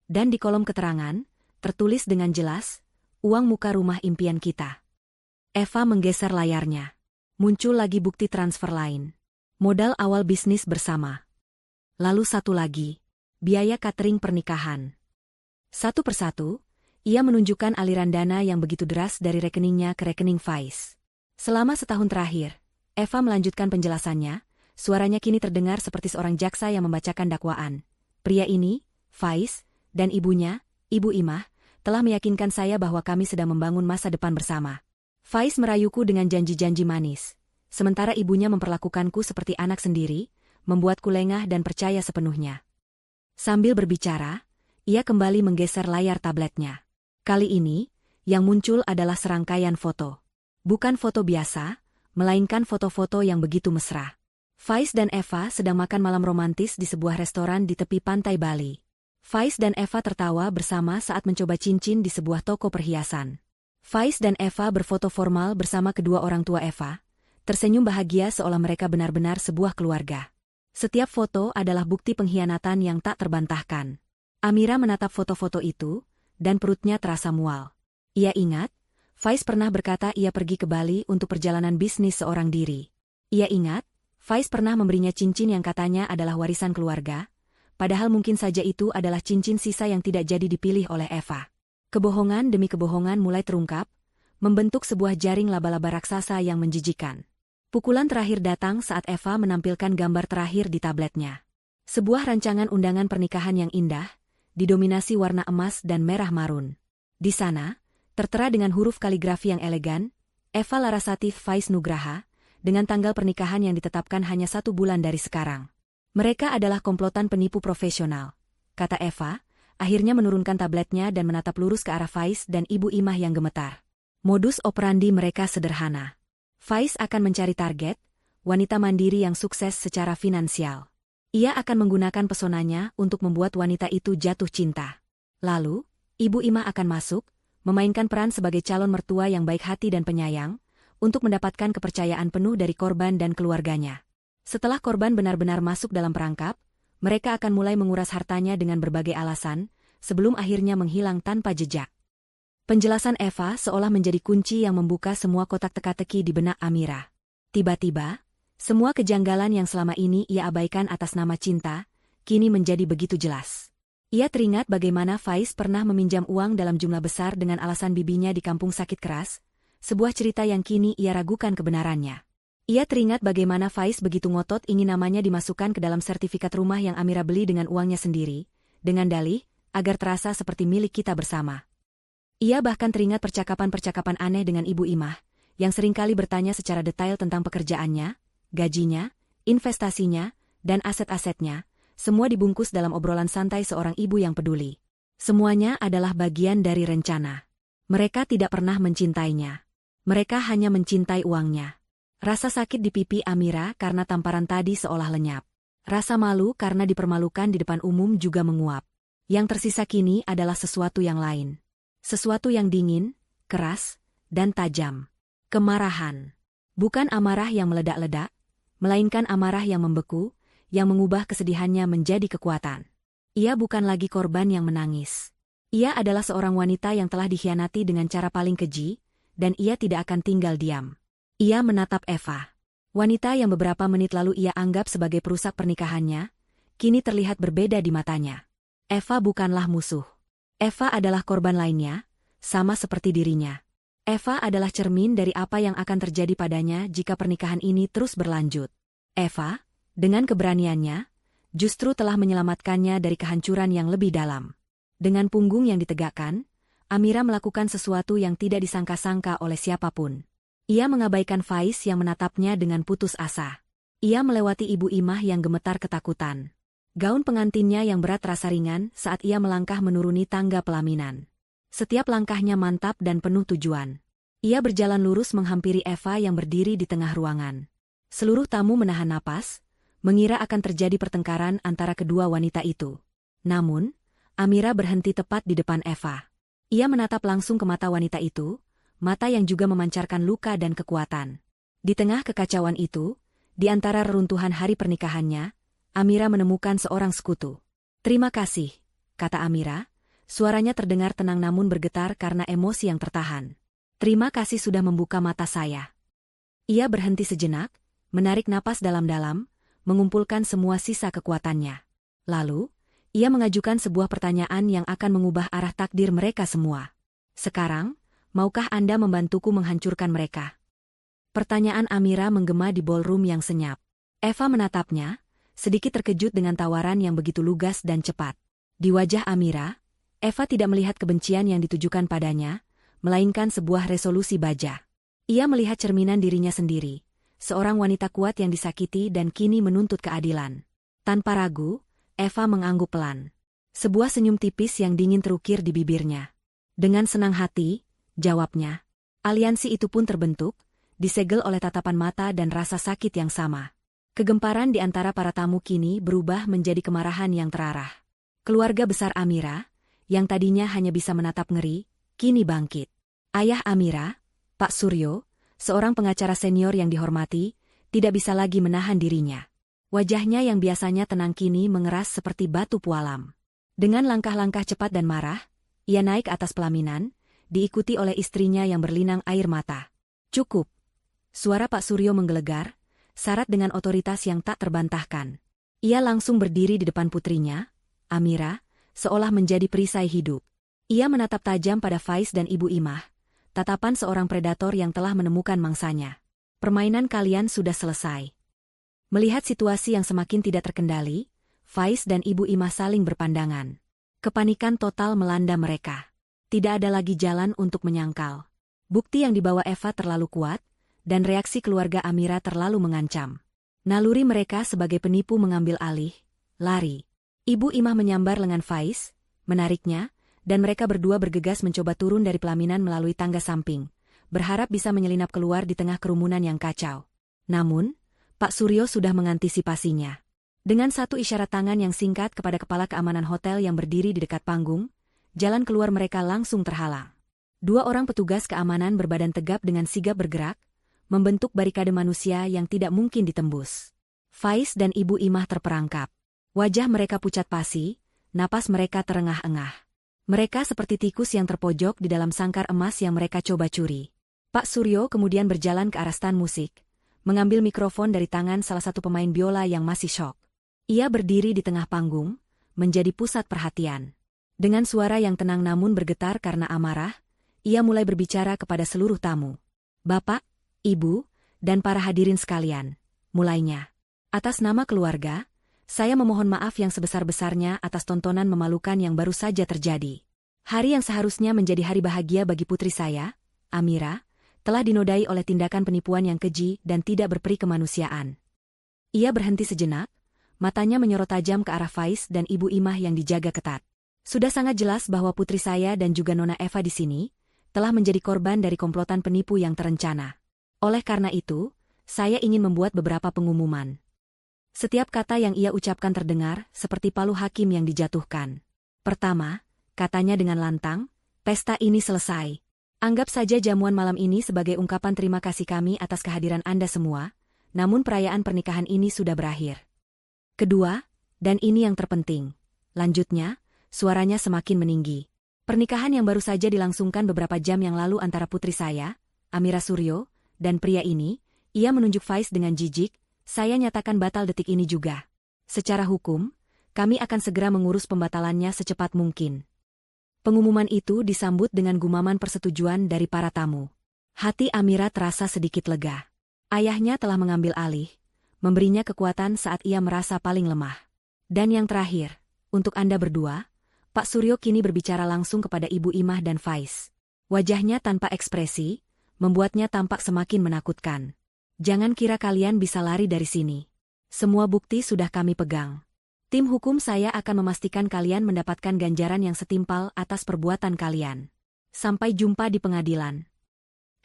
Dan di kolom keterangan, tertulis dengan jelas, uang muka rumah impian kita. Eva menggeser layarnya. Muncul lagi bukti transfer lain. Modal awal bisnis bersama. Lalu satu lagi, biaya catering pernikahan. Satu persatu, ia menunjukkan aliran dana yang begitu deras dari rekeningnya ke rekening Faiz. Selama setahun terakhir, Eva melanjutkan penjelasannya, suaranya kini terdengar seperti seorang jaksa yang membacakan dakwaan. Pria ini, Faiz, dan ibunya, Ibu Imah, telah meyakinkan saya bahwa kami sedang membangun masa depan bersama. Faiz merayuku dengan janji-janji manis, sementara ibunya memperlakukanku seperti anak sendiri, membuatku lengah dan percaya sepenuhnya. Sambil berbicara, ia kembali menggeser layar tabletnya. Kali ini, yang muncul adalah serangkaian foto. Bukan foto biasa, melainkan foto-foto yang begitu mesra. Faiz dan Eva sedang makan malam romantis di sebuah restoran di tepi pantai Bali. Faiz dan Eva tertawa bersama saat mencoba cincin di sebuah toko perhiasan. Faiz dan Eva berfoto formal bersama kedua orang tua Eva, tersenyum bahagia seolah mereka benar-benar sebuah keluarga. Setiap foto adalah bukti pengkhianatan yang tak terbantahkan. Amira menatap foto-foto itu, dan perutnya terasa mual. Ia ingat, Faiz pernah berkata ia pergi ke Bali untuk perjalanan bisnis seorang diri. Ia ingat, Faiz pernah memberinya cincin yang katanya adalah warisan keluarga, padahal mungkin saja itu adalah cincin sisa yang tidak jadi dipilih oleh Eva. Kebohongan demi kebohongan mulai terungkap, membentuk sebuah jaring laba-laba raksasa yang menjijikan. Pukulan terakhir datang saat Eva menampilkan gambar terakhir di tabletnya. Sebuah rancangan undangan pernikahan yang indah, didominasi warna emas dan merah marun. Di sana, tertera dengan huruf kaligrafi yang elegan, Eva Larasati Faiz Nugraha, dengan tanggal pernikahan yang ditetapkan hanya 1 bulan dari sekarang. Mereka adalah komplotan penipu profesional, kata Eva, akhirnya menurunkan tabletnya dan menatap lurus ke arah Faiz dan Ibu Imah yang gemetar. Modus operandi mereka sederhana. Faiz akan mencari target, wanita mandiri yang sukses secara finansial. Ia akan menggunakan pesonanya untuk membuat wanita itu jatuh cinta. Lalu, Ibu Imah akan masuk, memainkan peran sebagai calon mertua yang baik hati dan penyayang, untuk mendapatkan kepercayaan penuh dari korban dan keluarganya. Setelah korban benar-benar masuk dalam perangkap, mereka akan mulai menguras hartanya dengan berbagai alasan, sebelum akhirnya menghilang tanpa jejak. Penjelasan Eva seolah menjadi kunci yang membuka semua kotak teka-teki di benak Amira. Tiba-tiba, semua kejanggalan yang selama ini ia abaikan atas nama cinta, kini menjadi begitu jelas. Ia teringat bagaimana Faiz pernah meminjam uang dalam jumlah besar dengan alasan bibinya di kampung sakit keras, sebuah cerita yang kini ia ragukan kebenarannya. Ia teringat bagaimana Faiz begitu ngotot ingin namanya dimasukkan ke dalam sertifikat rumah yang Amira beli dengan uangnya sendiri, dengan dalih, agar terasa seperti milik kita bersama. Ia bahkan teringat percakapan-percakapan aneh dengan Ibu Imah, yang seringkali bertanya secara detail tentang pekerjaannya, gajinya, investasinya, dan aset-asetnya, semua dibungkus dalam obrolan santai seorang ibu yang peduli. Semuanya adalah bagian dari rencana. Mereka tidak pernah mencintainya. Mereka hanya mencintai uangnya. Rasa sakit di pipi Amira karena tamparan tadi seolah lenyap. Rasa malu karena dipermalukan di depan umum juga menguap. Yang tersisa kini adalah sesuatu yang lain. Sesuatu yang dingin, keras, dan tajam. Kemarahan. Bukan amarah yang meledak-ledak, melainkan amarah yang membeku, yang mengubah kesedihannya menjadi kekuatan. Ia bukan lagi korban yang menangis. Ia adalah seorang wanita yang telah dikhianati dengan cara paling keji, dan ia tidak akan tinggal diam. Ia menatap Eva. Wanita yang beberapa menit lalu ia anggap sebagai perusak pernikahannya, kini terlihat berbeda di matanya. Eva bukanlah musuh. Eva adalah korban lainnya, sama seperti dirinya. Eva adalah cermin dari apa yang akan terjadi padanya jika pernikahan ini terus berlanjut. Eva, dengan keberaniannya, justru telah menyelamatkannya dari kehancuran yang lebih dalam. Dengan punggung yang ditegakkan, Amira melakukan sesuatu yang tidak disangka-sangka oleh siapapun. Ia mengabaikan Faiz yang menatapnya dengan putus asa. Ia melewati Ibu Imah yang gemetar ketakutan. Gaun pengantinnya yang berat terasa ringan saat ia melangkah menuruni tangga pelaminan. Setiap langkahnya mantap dan penuh tujuan. Ia berjalan lurus menghampiri Eva yang berdiri di tengah ruangan. Seluruh tamu menahan napas, mengira akan terjadi pertengkaran antara kedua wanita itu. Namun, Amira berhenti tepat di depan Eva. Ia menatap langsung ke mata wanita itu, mata yang juga memancarkan luka dan kekuatan. Di tengah kekacauan itu, di antara reruntuhan hari pernikahannya, Amira menemukan seorang sekutu. "Terima kasih," kata Amira. Suaranya terdengar tenang namun bergetar karena emosi yang tertahan. "Terima kasih sudah membuka mata saya." Ia berhenti sejenak, menarik napas dalam-dalam, mengumpulkan semua sisa kekuatannya. Lalu, ia mengajukan sebuah pertanyaan yang akan mengubah arah takdir mereka semua. "Sekarang, maukah Anda membantuku menghancurkan mereka?" Pertanyaan Amira menggema di ballroom yang senyap. Eva menatapnya, sedikit terkejut dengan tawaran yang begitu lugas dan cepat. Di wajah Amira, Eva tidak melihat kebencian yang ditujukan padanya, melainkan sebuah resolusi baja. Ia melihat cerminan dirinya sendiri, seorang wanita kuat yang disakiti dan kini menuntut keadilan. Tanpa ragu, Eva mengangguk pelan. Sebuah senyum tipis yang dingin terukir di bibirnya. Dengan senang hati, jawabnya. Aliansi itu pun terbentuk, disegel oleh tatapan mata dan rasa sakit yang sama. Kegemparan di antara para tamu kini berubah menjadi kemarahan yang terarah. Keluarga besar Amira, yang tadinya hanya bisa menatap ngeri, kini bangkit. Ayah Amira, Pak Suryo, seorang pengacara senior yang dihormati, tidak bisa lagi menahan dirinya. Wajahnya yang biasanya tenang kini mengeras seperti batu pualam. Dengan langkah-langkah cepat dan marah, ia naik atas pelaminan, diikuti oleh istrinya yang berlinang air mata. "Cukup." Suara Pak Suryo menggelegar, syarat dengan otoritas yang tak terbantahkan. Ia langsung berdiri di depan putrinya, Amira, seolah menjadi perisai hidup. Ia menatap tajam pada Faiz dan Ibu Imah, tatapan seorang predator yang telah menemukan mangsanya. "Permainan kalian sudah selesai." Melihat situasi yang semakin tidak terkendali, Faiz dan Ibu Imah saling berpandangan. Kepanikan total melanda mereka. Tidak ada lagi jalan untuk menyangkal. Bukti yang dibawa Eva terlalu kuat, dan reaksi keluarga Amira terlalu mengancam. Naluri mereka sebagai penipu mengambil alih, lari. Ibu Imah menyambar lengan Faiz, menariknya, dan mereka berdua bergegas mencoba turun dari pelaminan melalui tangga samping, berharap bisa menyelinap keluar di tengah kerumunan yang kacau. Namun, Pak Suryo sudah mengantisipasinya. Dengan satu isyarat tangan yang singkat kepada kepala keamanan hotel yang berdiri di dekat panggung, jalan keluar mereka langsung terhalang. Dua orang petugas keamanan berbadan tegap dengan sigap bergerak, membentuk barikade manusia yang tidak mungkin ditembus. Faiz dan Ibu Imah terperangkap. Wajah mereka pucat pasi, napas mereka terengah-engah. Mereka seperti tikus yang terpojok di dalam sangkar emas yang mereka coba curi. Pak Suryo kemudian berjalan ke arah stan musik, mengambil mikrofon dari tangan salah satu pemain biola yang masih syok. Ia berdiri di tengah panggung, menjadi pusat perhatian. Dengan suara yang tenang namun bergetar karena amarah, ia mulai berbicara kepada seluruh tamu. Bapak, Ibu, dan para hadirin sekalian, mulainya. Atas nama keluarga, saya memohon maaf yang sebesar-besarnya atas tontonan memalukan yang baru saja terjadi. Hari yang seharusnya menjadi hari bahagia bagi putri saya, Amira, telah dinodai oleh tindakan penipuan yang keji dan tidak berperi kemanusiaan. Ia berhenti sejenak, matanya menyorot tajam ke arah Faiz dan Ibu Imah yang dijaga ketat. Sudah sangat jelas bahwa putri saya dan juga Nona Eva di sini telah menjadi korban dari komplotan penipu yang terencana. Oleh karena itu, saya ingin membuat beberapa pengumuman. Setiap kata yang ia ucapkan terdengar seperti palu hakim yang dijatuhkan. Pertama, katanya dengan lantang, pesta ini selesai. Anggap saja jamuan malam ini sebagai ungkapan terima kasih kami atas kehadiran Anda semua, namun perayaan pernikahan ini sudah berakhir. Kedua, dan ini yang terpenting, lanjutnya, suaranya semakin meninggi. Pernikahan yang baru saja dilangsungkan beberapa jam yang lalu antara putri saya, Amira Suryo, dan pria ini, ia menunjuk Faiz dengan jijik, saya nyatakan batal detik ini juga. Secara hukum, kami akan segera mengurus pembatalannya secepat mungkin. Pengumuman itu disambut dengan gumaman persetujuan dari para tamu. Hati Amira terasa sedikit lega. Ayahnya telah mengambil alih, memberinya kekuatan saat ia merasa paling lemah. Dan yang terakhir, untuk Anda berdua, Pak Suryo kini berbicara langsung kepada Ibu Imah dan Faiz. Wajahnya tanpa ekspresi, membuatnya tampak semakin menakutkan. Jangan kira kalian bisa lari dari sini. Semua bukti sudah kami pegang. Tim hukum saya akan memastikan kalian mendapatkan ganjaran yang setimpal atas perbuatan kalian. Sampai jumpa di pengadilan.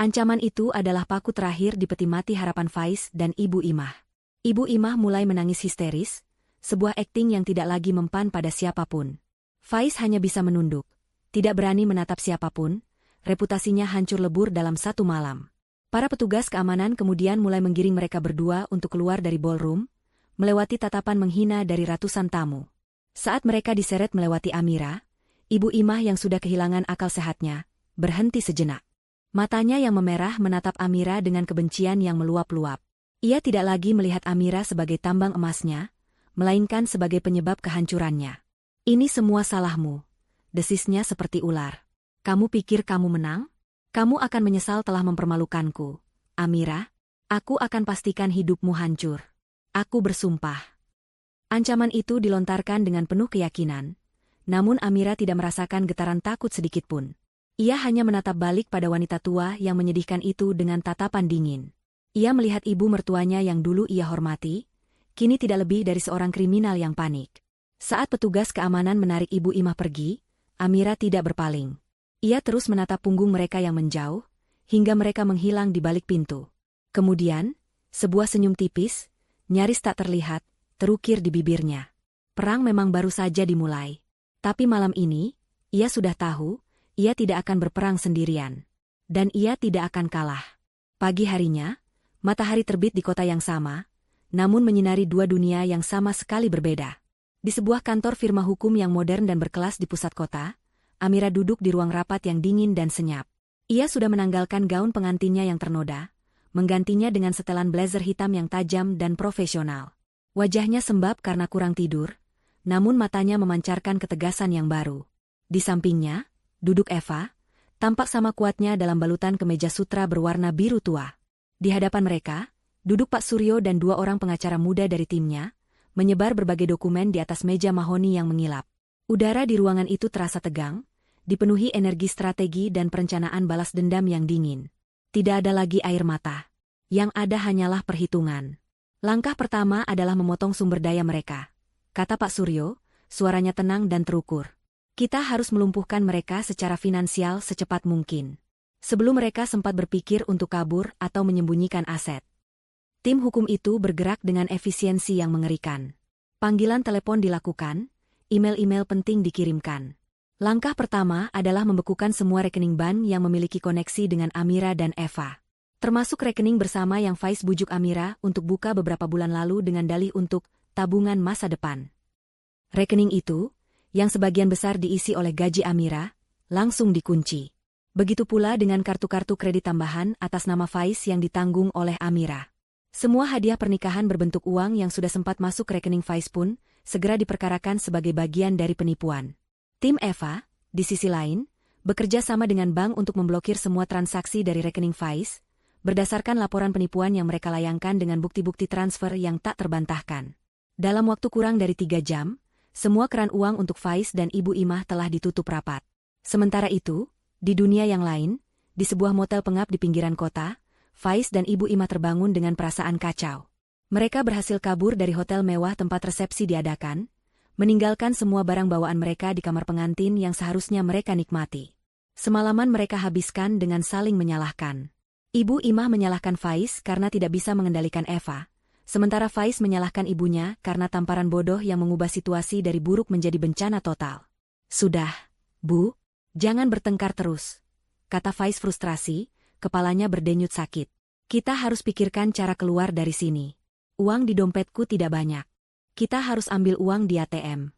Ancaman itu adalah paku terakhir di peti mati harapan Faiz dan Ibu Imah. Ibu Imah mulai menangis histeris, sebuah akting yang tidak lagi mempan pada siapapun. Faiz hanya bisa menunduk, tidak berani menatap siapapun, reputasinya hancur lebur dalam satu malam. Para petugas keamanan kemudian mulai menggiring mereka berdua untuk keluar dari ballroom, melewati tatapan menghina dari ratusan tamu. Saat mereka diseret melewati Amira, Ibu Imah yang sudah kehilangan akal sehatnya, berhenti sejenak. Matanya yang memerah menatap Amira dengan kebencian yang meluap-luap. Ia tidak lagi melihat Amira sebagai tambang emasnya, melainkan sebagai penyebab kehancurannya. Ini semua salahmu. Desisnya seperti ular. Kamu pikir kamu menang? Kamu akan menyesal telah mempermalukanku. Amira, aku akan pastikan hidupmu hancur. Aku bersumpah. Ancaman itu dilontarkan dengan penuh keyakinan. Namun Amira tidak merasakan getaran takut sedikitpun. Ia hanya menatap balik pada wanita tua yang menyedihkan itu dengan tatapan dingin. Ia melihat ibu mertuanya yang dulu ia hormati, kini tidak lebih dari seorang kriminal yang panik. Saat petugas keamanan menarik Ibu Imah pergi, Amira tidak berpaling. Ia terus menatap punggung mereka yang menjauh, hingga mereka menghilang di balik pintu. Kemudian, sebuah senyum tipis, nyaris tak terlihat, terukir di bibirnya. Perang memang baru saja dimulai. Tapi malam ini, ia sudah tahu, ia tidak akan berperang sendirian. Dan ia tidak akan kalah. Pagi harinya, matahari terbit di kota yang sama, namun menyinari dua dunia yang sama sekali berbeda. Di sebuah kantor firma hukum yang modern dan berkelas di pusat kota, Amira duduk di ruang rapat yang dingin dan senyap. Ia sudah menanggalkan gaun pengantinnya yang ternoda, menggantinya dengan setelan blazer hitam yang tajam dan profesional. Wajahnya sembab karena kurang tidur, namun matanya memancarkan ketegasan yang baru. Di sampingnya, duduk Eva, tampak sama kuatnya dalam balutan kemeja sutra berwarna biru tua. Di hadapan mereka, duduk Pak Suryo dan dua orang pengacara muda dari timnya, menyebar berbagai dokumen di atas meja mahoni yang mengilap. Udara di ruangan itu terasa tegang, dipenuhi energi strategi dan perencanaan balas dendam yang dingin. Tidak ada lagi air mata. Yang ada hanyalah perhitungan. Langkah pertama adalah memotong sumber daya mereka, kata Pak Suryo, suaranya tenang dan terukur. Kita harus melumpuhkan mereka secara finansial secepat mungkin. Sebelum mereka sempat berpikir untuk kabur atau menyembunyikan aset. Tim hukum itu bergerak dengan efisiensi yang mengerikan. Panggilan telepon dilakukan, email-email penting dikirimkan. Langkah pertama adalah membekukan semua rekening bank yang memiliki koneksi dengan Amira dan Eva. Termasuk rekening bersama yang Faiz bujuk Amira untuk buka beberapa bulan lalu dengan dalih untuk tabungan masa depan. Rekening itu, yang sebagian besar diisi oleh gaji Amira, langsung dikunci. Begitu pula dengan kartu-kartu kredit tambahan atas nama Faiz yang ditanggung oleh Amira. Semua hadiah pernikahan berbentuk uang yang sudah sempat masuk rekening Faiz pun, segera diperkarakan sebagai bagian dari penipuan. Tim Eva, di sisi lain, bekerja sama dengan bank untuk memblokir semua transaksi dari rekening Faiz, berdasarkan laporan penipuan yang mereka layangkan dengan bukti-bukti transfer yang tak terbantahkan. Dalam waktu kurang dari 3 jam, semua keran uang untuk Faiz dan Ibu Imah telah ditutup rapat. Sementara itu, di dunia yang lain, di sebuah motel pengap di pinggiran kota, Faiz dan Ibu Imah terbangun dengan perasaan kacau. Mereka berhasil kabur dari hotel mewah tempat resepsi diadakan, meninggalkan semua barang bawaan mereka di kamar pengantin yang seharusnya mereka nikmati. Semalaman mereka habiskan dengan saling menyalahkan. Ibu Imah menyalahkan Faiz karena tidak bisa mengendalikan Eva, sementara Faiz menyalahkan ibunya karena tamparan bodoh yang mengubah situasi dari buruk menjadi bencana total. "Sudah, Bu, jangan bertengkar terus," kata Faiz frustrasi, kepalanya berdenyut sakit. "Kita harus pikirkan cara keluar dari sini. Uang di dompetku tidak banyak. Kita harus ambil uang di ATM."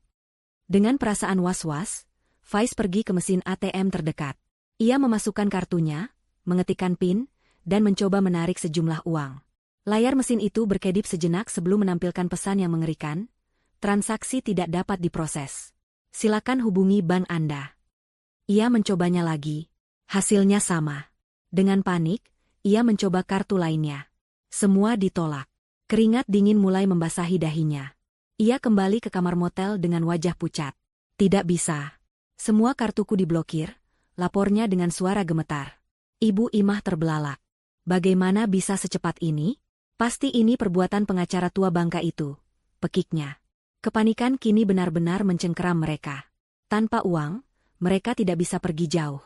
Dengan perasaan was-was, Faiz pergi ke mesin ATM terdekat. Ia memasukkan kartunya, mengetikkan PIN, dan mencoba menarik sejumlah uang. Layar mesin itu berkedip sejenak sebelum menampilkan pesan yang mengerikan, "Transaksi tidak dapat diproses. Silakan hubungi bank Anda." Ia mencobanya lagi. Hasilnya sama. Dengan panik, ia mencoba kartu lainnya. Semua ditolak. Keringat dingin mulai membasahi dahinya. Ia kembali ke kamar motel dengan wajah pucat. "Tidak bisa. Semua kartuku diblokir," lapornya dengan suara gemetar. Ibu Imah terbelalak. "Bagaimana bisa secepat ini? Pasti ini perbuatan pengacara tua bangka itu," pekiknya. Kepanikan kini benar-benar mencengkeram mereka. Tanpa uang, mereka tidak bisa pergi jauh.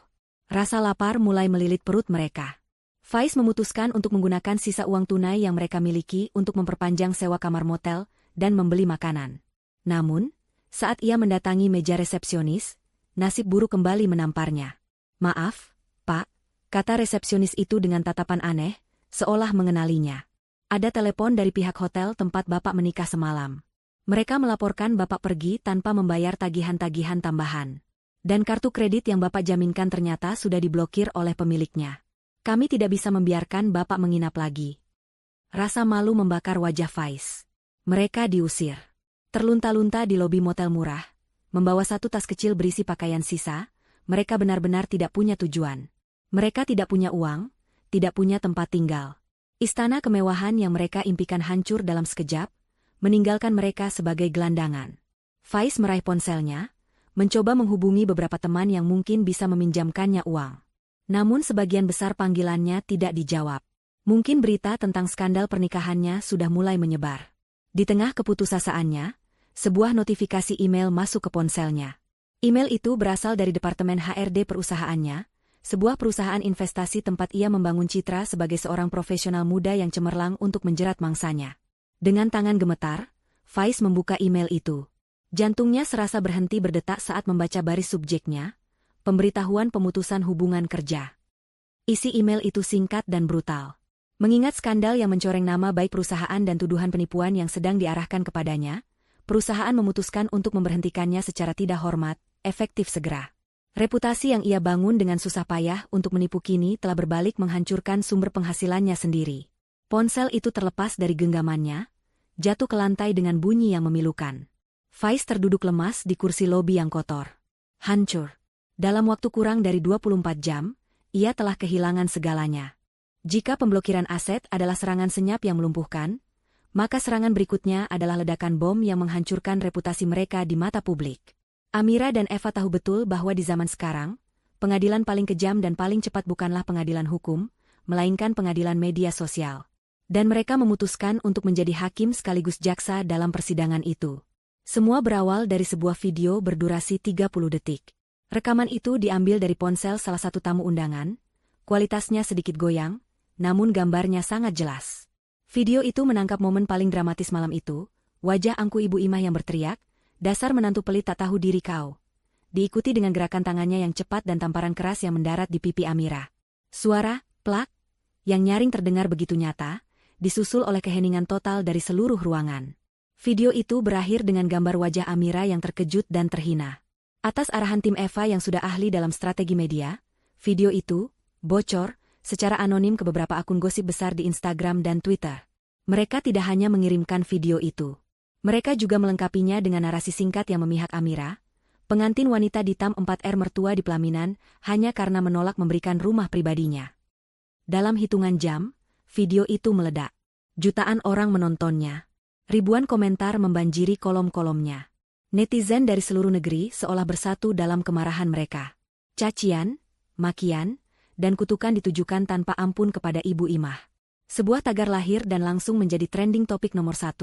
Rasa lapar mulai melilit perut mereka. Faiz memutuskan untuk menggunakan sisa uang tunai yang mereka miliki untuk memperpanjang sewa kamar motel dan membeli makanan. Namun, saat ia mendatangi meja resepsionis, nasib buruk kembali menamparnya. "Maaf, Pak," kata resepsionis itu dengan tatapan aneh, seolah mengenalinya. "Ada telepon dari pihak hotel tempat Bapak menikah semalam. Mereka melaporkan Bapak pergi tanpa membayar tagihan-tagihan tambahan. Dan kartu kredit yang Bapak jaminkan ternyata sudah diblokir oleh pemiliknya. Kami tidak bisa membiarkan Bapak menginap lagi." Rasa malu membakar wajah Faiz. Mereka diusir. Terlunta-lunta di lobi motel murah, membawa satu tas kecil berisi pakaian sisa, mereka benar-benar tidak punya tujuan. Mereka tidak punya uang, tidak punya tempat tinggal. Istana kemewahan yang mereka impikan hancur dalam sekejap, meninggalkan mereka sebagai gelandangan. Faiz meraih ponselnya, mencoba menghubungi beberapa teman yang mungkin bisa meminjamkannya uang. Namun sebagian besar panggilannya tidak dijawab. Mungkin berita tentang skandal pernikahannya sudah mulai menyebar. Di tengah keputusasaannya, sebuah notifikasi email masuk ke ponselnya. Email itu berasal dari Departemen HRD perusahaannya, sebuah perusahaan investasi tempat ia membangun citra sebagai seorang profesional muda yang cemerlang untuk menjerat mangsanya. Dengan tangan gemetar, Faiz membuka email itu. Jantungnya serasa berhenti berdetak saat membaca baris subjeknya, pemberitahuan pemutusan hubungan kerja. Isi email itu singkat dan brutal. Mengingat skandal yang mencoreng nama baik perusahaan dan tuduhan penipuan yang sedang diarahkan kepadanya, perusahaan memutuskan untuk memberhentikannya secara tidak hormat, efektif segera. Reputasi yang ia bangun dengan susah payah untuk menipu kini telah berbalik menghancurkan sumber penghasilannya sendiri. Ponsel itu terlepas dari genggamannya, jatuh ke lantai dengan bunyi yang memilukan. Faiz terduduk lemas di kursi lobi yang kotor. Hancur. Dalam waktu kurang dari 24 jam, ia telah kehilangan segalanya. Jika pemblokiran aset adalah serangan senyap yang melumpuhkan, maka serangan berikutnya adalah ledakan bom yang menghancurkan reputasi mereka di mata publik. Amira dan Eva tahu betul bahwa di zaman sekarang, pengadilan paling kejam dan paling cepat bukanlah pengadilan hukum, melainkan pengadilan media sosial. Dan mereka memutuskan untuk menjadi hakim sekaligus jaksa dalam persidangan itu. Semua berawal dari sebuah video berdurasi 30 detik. Rekaman itu diambil dari ponsel salah satu tamu undangan, kualitasnya sedikit goyang, namun gambarnya sangat jelas. Video itu menangkap momen paling dramatis malam itu, wajah angku Ibu Imah yang berteriak, "Dasar menantu pelit tak tahu diri kau. diikuti dengan gerakan tangannya yang cepat dan tamparan keras yang mendarat di pipi Amira. Suara, plak, yang nyaring terdengar begitu nyata, disusul oleh keheningan total dari seluruh ruangan. Video itu berakhir dengan gambar wajah Amira yang terkejut dan terhina. Atas arahan tim Eva yang sudah ahli dalam strategi media, video itu bocor secara anonim ke beberapa akun gosip besar di Instagram dan Twitter. Mereka tidak hanya mengirimkan video itu. Mereka juga melengkapinya dengan narasi singkat yang memihak Amira, pengantin wanita di TAM 4R mertua di pelaminan, hanya karena menolak memberikan rumah pribadinya. Dalam hitungan jam, video itu meledak. Jutaan orang menontonnya. Ribuan komentar membanjiri kolom-kolomnya. Netizen dari seluruh negeri seolah bersatu dalam kemarahan mereka. Cacian, makian, dan kutukan ditujukan tanpa ampun kepada Ibu Imah. Sebuah tagar lahir dan langsung menjadi trending topik nomor 1,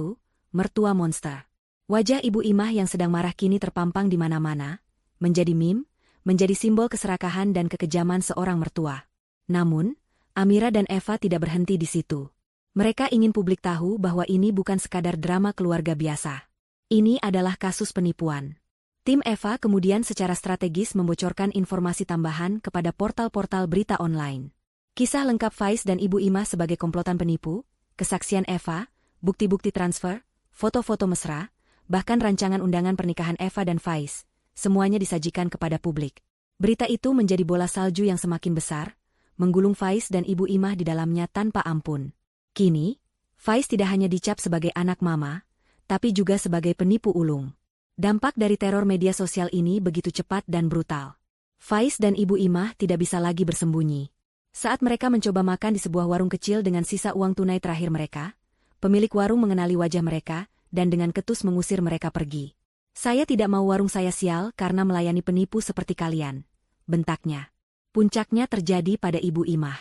mertua monster. Wajah Ibu Imah yang sedang marah kini terpampang di mana-mana, menjadi meme, menjadi simbol keserakahan dan kekejaman seorang mertua. Namun, Amira dan Eva tidak berhenti di situ. Mereka ingin publik tahu bahwa ini bukan sekadar drama keluarga biasa. Ini adalah kasus penipuan. Tim Eva kemudian secara strategis membocorkan informasi tambahan kepada portal-portal berita online. Kisah lengkap Faiz dan Ibu Imah sebagai komplotan penipu, kesaksian Eva, bukti-bukti transfer, foto-foto mesra, bahkan rancangan undangan pernikahan Eva dan Faiz, semuanya disajikan kepada publik. Berita itu menjadi bola salju yang semakin besar, menggulung Faiz dan Ibu Imah di dalamnya tanpa ampun. Kini, Faiz tidak hanya dicap sebagai anak mama, tapi juga sebagai penipu ulung. Dampak dari teror media sosial ini begitu cepat dan brutal. Faiz dan Ibu Imah tidak bisa lagi bersembunyi. Saat mereka mencoba makan di sebuah warung kecil dengan sisa uang tunai terakhir mereka, pemilik warung mengenali wajah mereka, dan dengan ketus mengusir mereka pergi. "Saya tidak mau warung saya sial karena melayani penipu seperti kalian," bentaknya. Puncaknya terjadi pada Ibu Imah.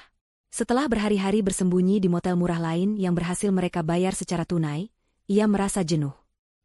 Setelah berhari-hari bersembunyi di motel murah lain yang berhasil mereka bayar secara tunai, ia merasa jenuh.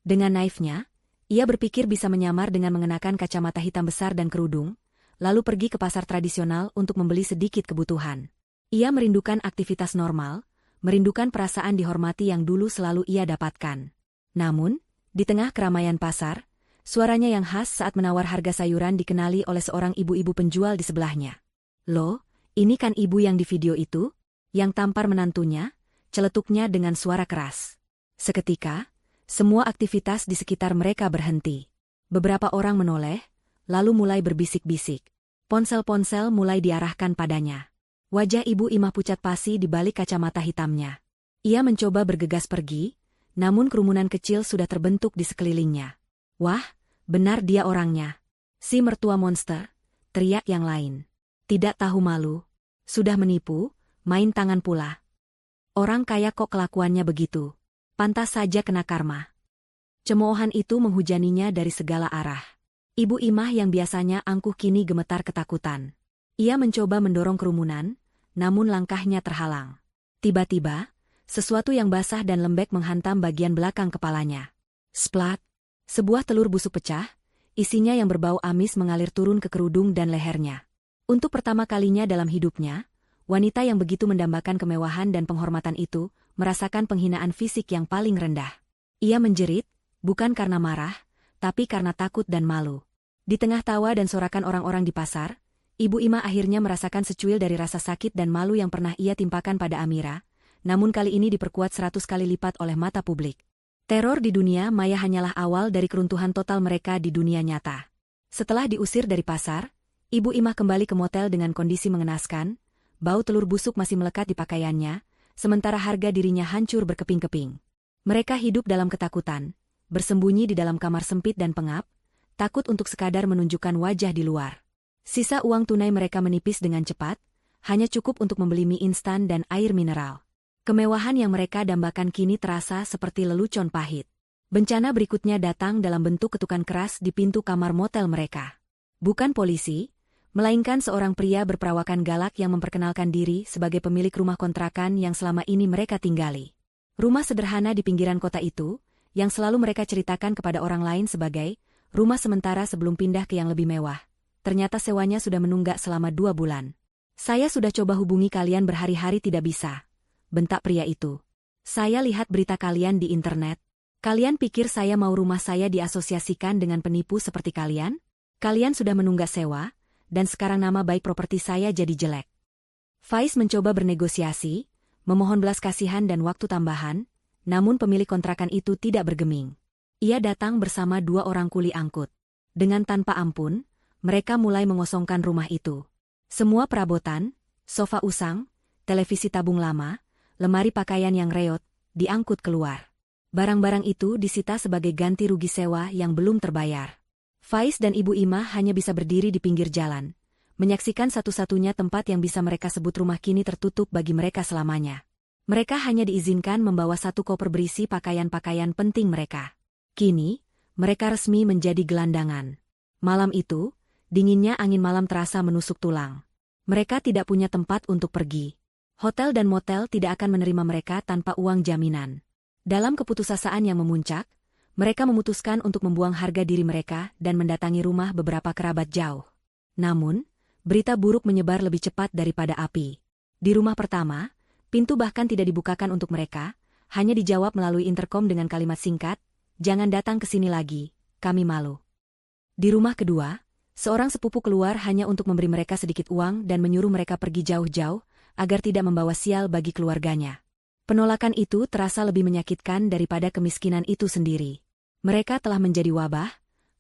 Dengan naifnya, ia berpikir bisa menyamar dengan mengenakan kacamata hitam besar dan kerudung, lalu pergi ke pasar tradisional untuk membeli sedikit kebutuhan. Ia merindukan aktivitas normal, merindukan perasaan dihormati yang dulu selalu ia dapatkan. Namun, di tengah keramaian pasar, suaranya yang khas saat menawar harga sayuran dikenali oleh seorang ibu-ibu penjual di sebelahnya. "Loh, ini kan ibu yang di video itu?" Yang tampar menantunya, celetuknya dengan suara keras. Seketika, semua aktivitas di sekitar mereka berhenti. Beberapa orang menoleh, lalu mulai berbisik-bisik. Ponsel-ponsel mulai diarahkan padanya. Wajah Ibu Imah pucat pasi di balik kacamata hitamnya. Ia mencoba bergegas pergi, namun kerumunan kecil sudah terbentuk di sekelilingnya. "Wah, benar dia orangnya. Si mertua monster," teriak yang lain. "Tidak tahu malu. Sudah menipu, main tangan pula. Orang kaya kok kelakuannya begitu. Pantas saja kena karma." Cemoohan itu menghujaninya dari segala arah. Ibu Imah yang biasanya angkuh kini gemetar ketakutan. Ia mencoba mendorong kerumunan, namun langkahnya terhalang. Tiba-tiba, sesuatu yang basah dan lembek menghantam bagian belakang kepalanya. Splat! Sebuah telur busuk pecah, isinya yang berbau amis mengalir turun ke kerudung dan lehernya. Untuk pertama kalinya dalam hidupnya, wanita yang begitu mendambakan kemewahan dan penghormatan itu, merasakan penghinaan fisik yang paling rendah. Ia menjerit, bukan karena marah, tapi karena takut dan malu. Di tengah tawa dan sorakan orang-orang di pasar, Ibu Imah akhirnya merasakan secuil dari rasa sakit dan malu yang pernah ia timpakan pada Amira, namun kali ini diperkuat 100 kali lipat oleh mata publik. Teror di dunia maya hanyalah awal dari keruntuhan total mereka di dunia nyata. Setelah diusir dari pasar, Ibu Imah kembali ke motel dengan kondisi mengenaskan, bau telur busuk masih melekat di pakaiannya, sementara harga dirinya hancur berkeping-keping. Mereka hidup dalam ketakutan, bersembunyi di dalam kamar sempit dan pengap, takut untuk sekadar menunjukkan wajah di luar. Sisa uang tunai mereka menipis dengan cepat, hanya cukup untuk membeli mie instan dan air mineral. Kemewahan yang mereka dambakan kini terasa seperti lelucon pahit. Bencana berikutnya datang dalam bentuk ketukan keras di pintu kamar motel mereka. Bukan polisi, melainkan seorang pria berperawakan galak yang memperkenalkan diri sebagai pemilik rumah kontrakan yang selama ini mereka tinggali. Rumah sederhana di pinggiran kota itu, yang selalu mereka ceritakan kepada orang lain sebagai rumah sementara sebelum pindah ke yang lebih mewah. Ternyata sewanya sudah menunggak selama 2 bulan. "Saya sudah coba hubungi kalian berhari-hari tidak bisa," bentak pria itu. "Saya lihat berita kalian di internet. Kalian pikir saya mau rumah saya diasosiasikan dengan penipu seperti kalian? Kalian sudah menunggak sewa, dan sekarang nama baik properti saya jadi jelek. Faiz mencoba bernegosiasi, memohon belas kasihan dan waktu tambahan, namun pemilik kontrakan itu tidak bergeming. Ia datang bersama 2 orang kuli angkut. Dengan tanpa ampun, mereka mulai mengosongkan rumah itu. Semua perabotan, sofa usang, televisi tabung lama, lemari pakaian yang reot, diangkut keluar. Barang-barang itu disita sebagai ganti rugi sewa yang belum terbayar. Faiz dan Ibu Imah hanya bisa berdiri di pinggir jalan, menyaksikan satu-satunya tempat yang bisa mereka sebut rumah kini tertutup bagi mereka selamanya. Mereka hanya diizinkan membawa 1 koper berisi pakaian-pakaian penting mereka. Kini, mereka resmi menjadi gelandangan. Malam itu, dinginnya angin malam terasa menusuk tulang. Mereka tidak punya tempat untuk pergi. Hotel dan motel tidak akan menerima mereka tanpa uang jaminan. Dalam keputusasaan yang memuncak, mereka memutuskan untuk membuang harga diri mereka dan mendatangi rumah beberapa kerabat jauh. Namun, berita buruk menyebar lebih cepat daripada api. Di rumah pertama, pintu bahkan tidak dibukakan untuk mereka, hanya dijawab melalui interkom dengan kalimat singkat, "Jangan datang ke sini lagi, kami malu." Di rumah kedua, seorang sepupu keluar hanya untuk memberi mereka sedikit uang dan menyuruh mereka pergi jauh-jauh, agar tidak membawa sial bagi keluarganya. Penolakan itu terasa lebih menyakitkan daripada kemiskinan itu sendiri. Mereka telah menjadi wabah,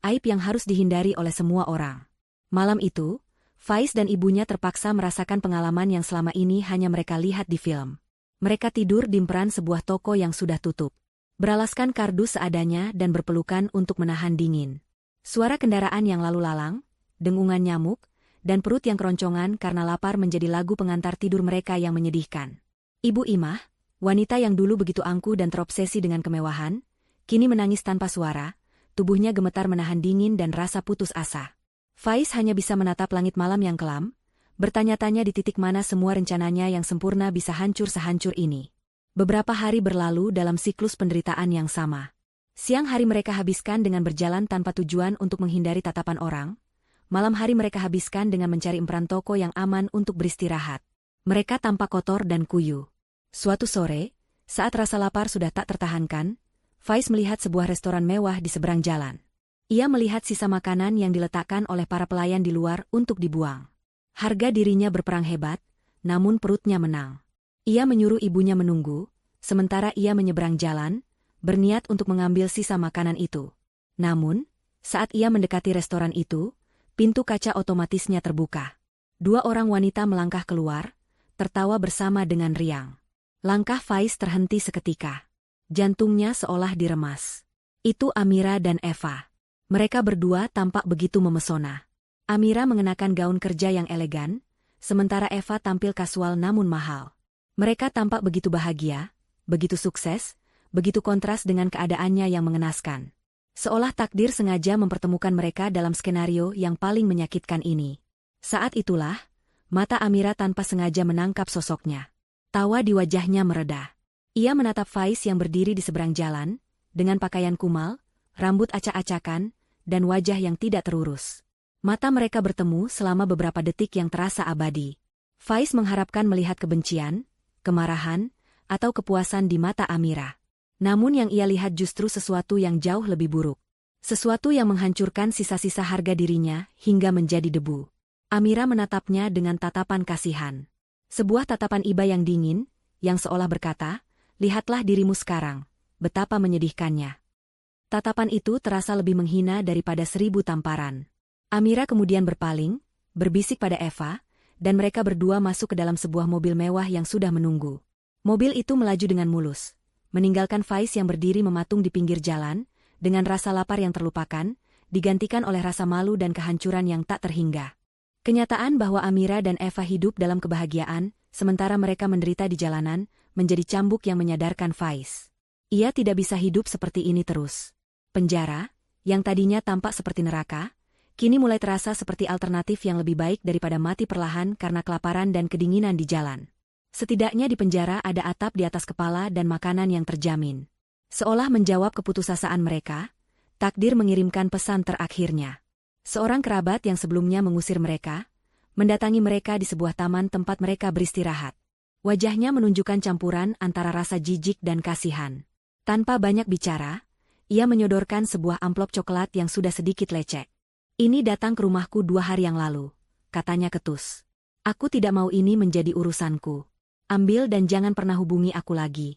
aib yang harus dihindari oleh semua orang. Malam itu, Faiz dan ibunya terpaksa merasakan pengalaman yang selama ini hanya mereka lihat di film. Mereka tidur di emperan sebuah toko yang sudah tutup. Beralaskan kardus seadanya dan berpelukan untuk menahan dingin. Suara kendaraan yang lalu lalang, dengungan nyamuk, dan perut yang keroncongan karena lapar menjadi lagu pengantar tidur mereka yang menyedihkan. Ibu Imah, wanita yang dulu begitu angkuh dan terobsesi dengan kemewahan, kini menangis tanpa suara, tubuhnya gemetar menahan dingin dan rasa putus asa. Faiz hanya bisa menatap langit malam yang kelam, bertanya-tanya di titik mana semua rencananya yang sempurna bisa hancur sehancur ini. Beberapa hari berlalu dalam siklus penderitaan yang sama. Siang hari mereka habiskan dengan berjalan tanpa tujuan untuk menghindari tatapan orang, malam hari mereka habiskan dengan mencari emperan toko yang aman untuk beristirahat. Mereka tampak kotor dan kuyu. Suatu sore, saat rasa lapar sudah tak tertahankan, Faiz melihat sebuah restoran mewah di seberang jalan. Ia melihat sisa makanan yang diletakkan oleh para pelayan di luar untuk dibuang. Harga dirinya berperang hebat, namun perutnya menang. Ia menyuruh ibunya menunggu, sementara ia menyeberang jalan, berniat untuk mengambil sisa makanan itu. Namun, saat ia mendekati restoran itu, pintu kaca otomatisnya terbuka. 2 orang wanita melangkah keluar, tertawa bersama dengan riang. Langkah Faiz terhenti seketika. Jantungnya seolah diremas. Itu Amira dan Eva. Mereka berdua tampak begitu memesona. Amira mengenakan gaun kerja yang elegan, sementara Eva tampil kasual namun mahal. Mereka tampak begitu bahagia, begitu sukses, begitu kontras dengan keadaannya yang mengenaskan. Seolah takdir sengaja mempertemukan mereka dalam skenario yang paling menyakitkan ini. Saat itulah, mata Amira tanpa sengaja menangkap sosoknya. Tawa di wajahnya mereda. Ia menatap Faiz yang berdiri di seberang jalan, dengan pakaian kumal, rambut acak-acakan, dan wajah yang tidak terurus. Mata mereka bertemu selama beberapa detik yang terasa abadi. Faiz mengharapkan melihat kebencian, kemarahan, atau kepuasan di mata Amira. Namun yang ia lihat justru sesuatu yang jauh lebih buruk. Sesuatu yang menghancurkan sisa-sisa harga dirinya hingga menjadi debu. Amira menatapnya dengan tatapan kasihan. Sebuah tatapan iba yang dingin, yang seolah berkata, "Lihatlah dirimu sekarang, betapa menyedihkannya." Tatapan itu terasa lebih menghina daripada 1000 tamparan. Amira kemudian berpaling, berbisik pada Eva, dan mereka berdua masuk ke dalam sebuah mobil mewah yang sudah menunggu. Mobil itu melaju dengan mulus, meninggalkan Faiz yang berdiri mematung di pinggir jalan, dengan rasa lapar yang terlupakan, digantikan oleh rasa malu dan kehancuran yang tak terhingga. Kenyataan bahwa Amira dan Eva hidup dalam kebahagiaan, sementara mereka menderita di jalanan, menjadi cambuk yang menyadarkan Faiz. Ia tidak bisa hidup seperti ini terus. Penjara, yang tadinya tampak seperti neraka, kini mulai terasa seperti alternatif yang lebih baik daripada mati perlahan karena kelaparan dan kedinginan di jalan. Setidaknya di penjara ada atap di atas kepala dan makanan yang terjamin. Seolah menjawab keputusasaan mereka, takdir mengirimkan pesan terakhirnya. Seorang kerabat yang sebelumnya mengusir mereka, mendatangi mereka di sebuah taman tempat mereka beristirahat. Wajahnya menunjukkan campuran antara rasa jijik dan kasihan. Tanpa banyak bicara, ia menyodorkan sebuah amplop coklat yang sudah sedikit lecek. Ini datang ke rumahku 2 hari yang lalu, katanya ketus. Aku tidak mau ini menjadi urusanku. Ambil dan jangan pernah hubungi aku lagi.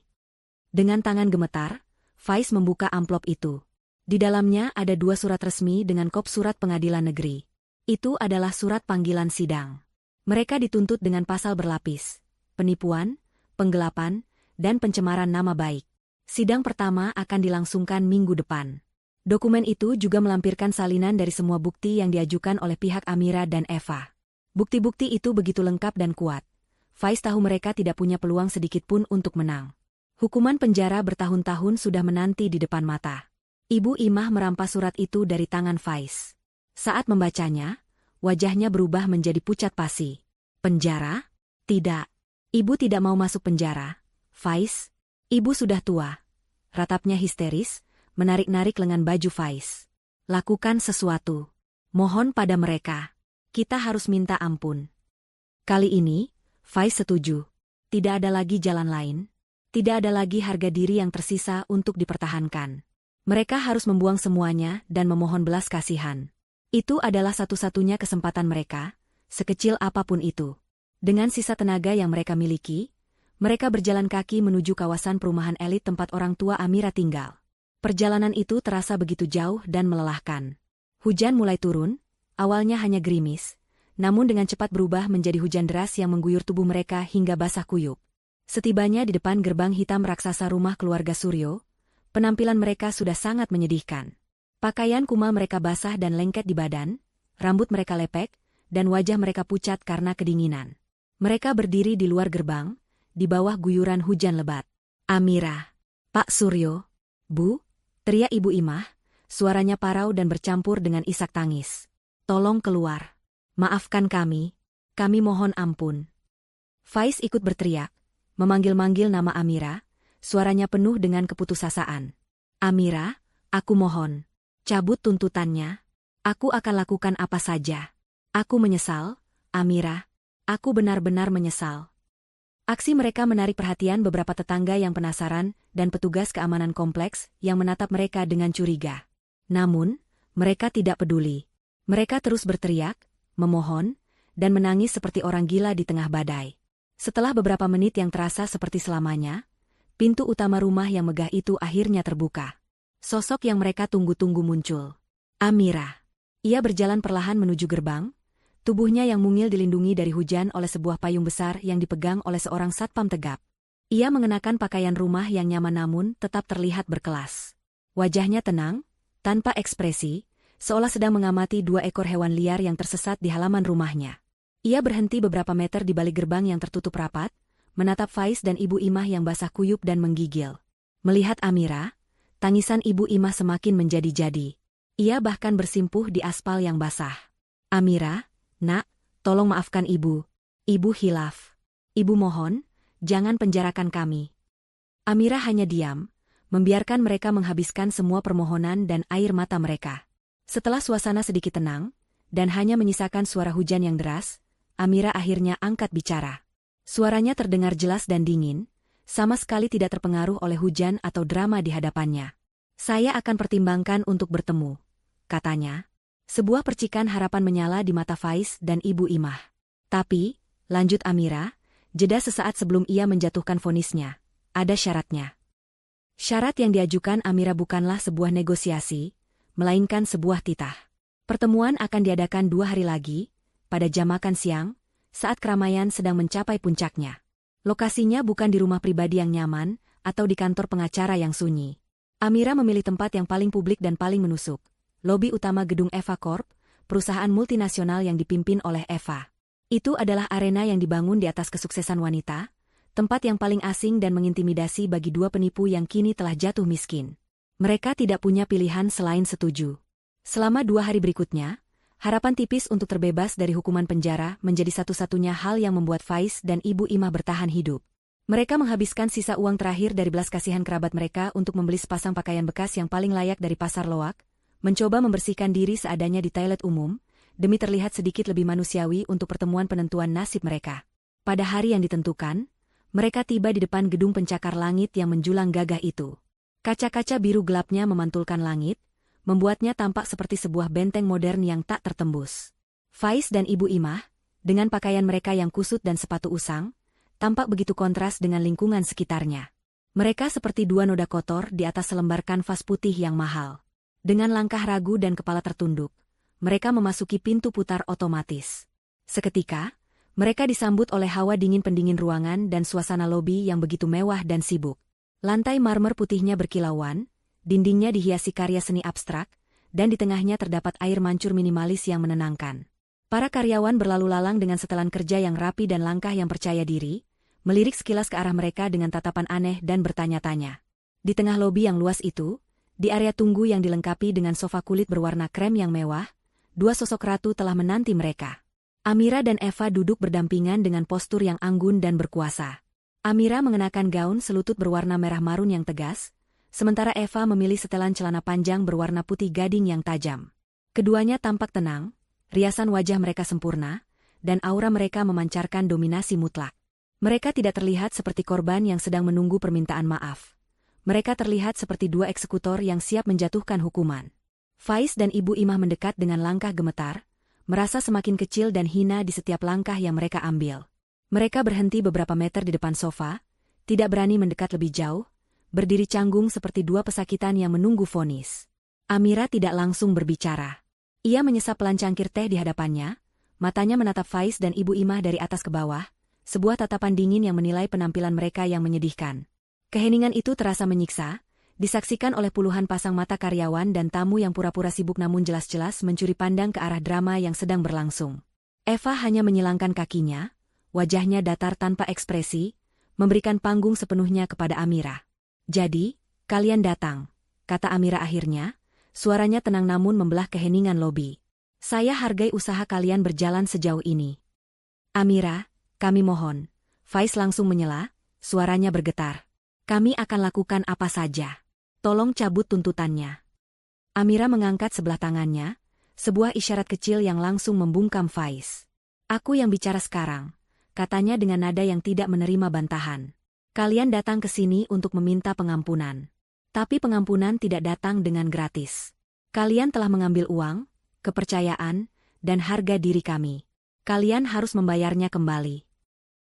Dengan tangan gemetar, Faiz membuka amplop itu. Di dalamnya ada 2 surat resmi dengan kop surat pengadilan negeri. Itu adalah surat panggilan sidang. Mereka dituntut dengan pasal berlapis, penipuan, penggelapan, dan pencemaran nama baik. Sidang pertama akan dilangsungkan minggu depan. Dokumen itu juga melampirkan salinan dari semua bukti yang diajukan oleh pihak Amira dan Eva. Bukti-bukti itu begitu lengkap dan kuat. Faiz tahu mereka tidak punya peluang sedikitpun untuk menang. Hukuman penjara bertahun-tahun sudah menanti di depan mata. Ibu Imah merampas surat itu dari tangan Faiz. Saat membacanya, wajahnya berubah menjadi pucat pasi. Penjara? Tidak. Ibu tidak mau masuk penjara. Faiz, ibu sudah tua. Ratapnya histeris, menarik-narik lengan baju Faiz. Lakukan sesuatu. Mohon pada mereka. Kita harus minta ampun. Kali ini, Faiz setuju. Tidak ada lagi jalan lain. Tidak ada lagi harga diri yang tersisa untuk dipertahankan. Mereka harus membuang semuanya dan memohon belas kasihan. Itu adalah satu-satunya kesempatan mereka, sekecil apapun itu. Dengan sisa tenaga yang mereka miliki, mereka berjalan kaki menuju kawasan perumahan elit tempat orang tua Amira tinggal. Perjalanan itu terasa begitu jauh dan melelahkan. Hujan mulai turun, awalnya hanya gerimis, namun dengan cepat berubah menjadi hujan deras yang mengguyur tubuh mereka hingga basah kuyup. Setibanya di depan gerbang hitam raksasa rumah keluarga Suryo, penampilan mereka sudah sangat menyedihkan. Pakaian kumal mereka basah dan lengket di badan, rambut mereka lepek, dan wajah mereka pucat karena kedinginan. Mereka berdiri di luar gerbang, di bawah guyuran hujan lebat. Amira, Pak Suryo, Bu, teriak Ibu Imah, suaranya parau dan bercampur dengan isak tangis. Tolong keluar. Maafkan kami mohon ampun. Faiz ikut berteriak, memanggil-manggil nama Amira, suaranya penuh dengan keputusasaan. Amira, aku mohon, cabut tuntutannya. Aku akan lakukan apa saja. Aku menyesal, Amira. Aku benar-benar menyesal. Aksi mereka menarik perhatian beberapa tetangga yang penasaran dan petugas keamanan kompleks yang menatap mereka dengan curiga. Namun, mereka tidak peduli. Mereka terus berteriak, memohon, dan menangis seperti orang gila di tengah badai. Setelah beberapa menit yang terasa seperti selamanya, pintu utama rumah yang megah itu akhirnya terbuka. Sosok yang mereka tunggu-tunggu muncul. Amira. Ia berjalan perlahan menuju gerbang, tubuhnya yang mungil dilindungi dari hujan oleh sebuah payung besar yang dipegang oleh seorang satpam tegap. Ia mengenakan pakaian rumah yang nyaman namun tetap terlihat berkelas. Wajahnya tenang, tanpa ekspresi, seolah sedang mengamati 2 ekor hewan liar yang tersesat di halaman rumahnya. Ia berhenti beberapa meter di balik gerbang yang tertutup rapat, menatap Faiz dan Ibu Imah yang basah kuyup dan menggigil. Melihat Amira, tangisan Ibu Imah semakin menjadi-jadi. Ia bahkan bersimpuh di aspal yang basah. Amira, Nak, tolong maafkan Ibu. Ibu hilaf. Ibu mohon, jangan penjarakan kami. Amira hanya diam, membiarkan mereka menghabiskan semua permohonan dan air mata mereka. Setelah suasana sedikit tenang, dan hanya menyisakan suara hujan yang deras, Amira akhirnya angkat bicara. Suaranya terdengar jelas dan dingin, sama sekali tidak terpengaruh oleh hujan atau drama di hadapannya. Saya akan pertimbangkan untuk bertemu, katanya. Sebuah percikan harapan menyala di mata Faiz dan Ibu Imah. Tapi, lanjut Amira, jeda sesaat sebelum ia menjatuhkan vonisnya. Ada syaratnya. Syarat yang diajukan Amira bukanlah sebuah negosiasi, melainkan sebuah titah. Pertemuan akan diadakan 2 hari lagi, pada jam makan siang, saat keramaian sedang mencapai puncaknya. Lokasinya bukan di rumah pribadi yang nyaman, atau di kantor pengacara yang sunyi. Amira memilih tempat yang paling publik dan paling menusuk. Lobi utama gedung Eva Corp, perusahaan multinasional yang dipimpin oleh Eva. Itu adalah arena yang dibangun di atas kesuksesan wanita, tempat yang paling asing dan mengintimidasi bagi 2 penipu yang kini telah jatuh miskin. Mereka tidak punya pilihan selain setuju. Selama 2 hari berikutnya, harapan tipis untuk terbebas dari hukuman penjara menjadi satu-satunya hal yang membuat Faiz dan Ibu Imah bertahan hidup. Mereka menghabiskan sisa uang terakhir dari belas kasihan kerabat mereka untuk membeli sepasang pakaian bekas yang paling layak dari pasar loak, mencoba membersihkan diri seadanya di toilet umum, demi terlihat sedikit lebih manusiawi untuk pertemuan penentuan nasib mereka. Pada hari yang ditentukan, mereka tiba di depan gedung pencakar langit yang menjulang gagah itu. Kaca-kaca biru gelapnya memantulkan langit, membuatnya tampak seperti sebuah benteng modern yang tak tertembus. Faiz dan Ibu Imah, dengan pakaian mereka yang kusut dan sepatu usang, tampak begitu kontras dengan lingkungan sekitarnya. Mereka seperti dua noda kotor di atas selembar kanvas putih yang mahal. Dengan langkah ragu dan kepala tertunduk, mereka memasuki pintu putar otomatis. Seketika, mereka disambut oleh hawa dingin pendingin ruangan dan suasana lobi yang begitu mewah dan sibuk. Lantai marmer putihnya berkilauan, dindingnya dihiasi karya seni abstrak, dan di tengahnya terdapat air mancur minimalis yang menenangkan. Para karyawan berlalu lalang dengan setelan kerja yang rapi dan langkah yang percaya diri, melirik sekilas ke arah mereka dengan tatapan aneh dan bertanya-tanya. Di tengah lobi yang luas itu, di area tunggu yang dilengkapi dengan sofa kulit berwarna krem yang mewah, dua sosok ratu telah menanti mereka. Amira dan Eva duduk berdampingan dengan postur yang anggun dan berkuasa. Amira mengenakan gaun selutut berwarna merah marun yang tegas, sementara Eva memilih setelan celana panjang berwarna putih gading yang tajam. Keduanya tampak tenang, riasan wajah mereka sempurna, dan aura mereka memancarkan dominasi mutlak. Mereka tidak terlihat seperti korban yang sedang menunggu permintaan maaf. Mereka terlihat seperti dua eksekutor yang siap menjatuhkan hukuman. Faiz dan Ibu Imah mendekat dengan langkah gemetar, merasa semakin kecil dan hina di setiap langkah yang mereka ambil. Mereka berhenti beberapa meter di depan sofa, tidak berani mendekat lebih jauh, berdiri canggung seperti dua pesakitan yang menunggu vonis. Amira tidak langsung berbicara. Ia menyesap pelan cangkir teh di hadapannya, matanya menatap Faiz dan Ibu Imah dari atas ke bawah, sebuah tatapan dingin yang menilai penampilan mereka yang menyedihkan. Keheningan itu terasa menyiksa, disaksikan oleh puluhan pasang mata karyawan dan tamu yang pura-pura sibuk namun jelas-jelas mencuri pandang ke arah drama yang sedang berlangsung. Eva hanya menyilangkan kakinya, wajahnya datar tanpa ekspresi, memberikan panggung sepenuhnya kepada Amira. "Jadi, kalian datang," kata Amira akhirnya, suaranya tenang namun membelah keheningan lobi. "Saya hargai usaha kalian berjalan sejauh ini." "Amira, kami mohon." Faiz langsung menyela, suaranya bergetar. "Kami akan lakukan apa saja. Tolong cabut tuntutannya." Amira mengangkat sebelah tangannya, sebuah isyarat kecil yang langsung membungkam Faiz. "Aku yang bicara sekarang," katanya dengan nada yang tidak menerima bantahan. "Kalian datang ke sini untuk meminta pengampunan. Tapi pengampunan tidak datang dengan gratis. Kalian telah mengambil uang, kepercayaan, dan harga diri kami. Kalian harus membayarnya kembali."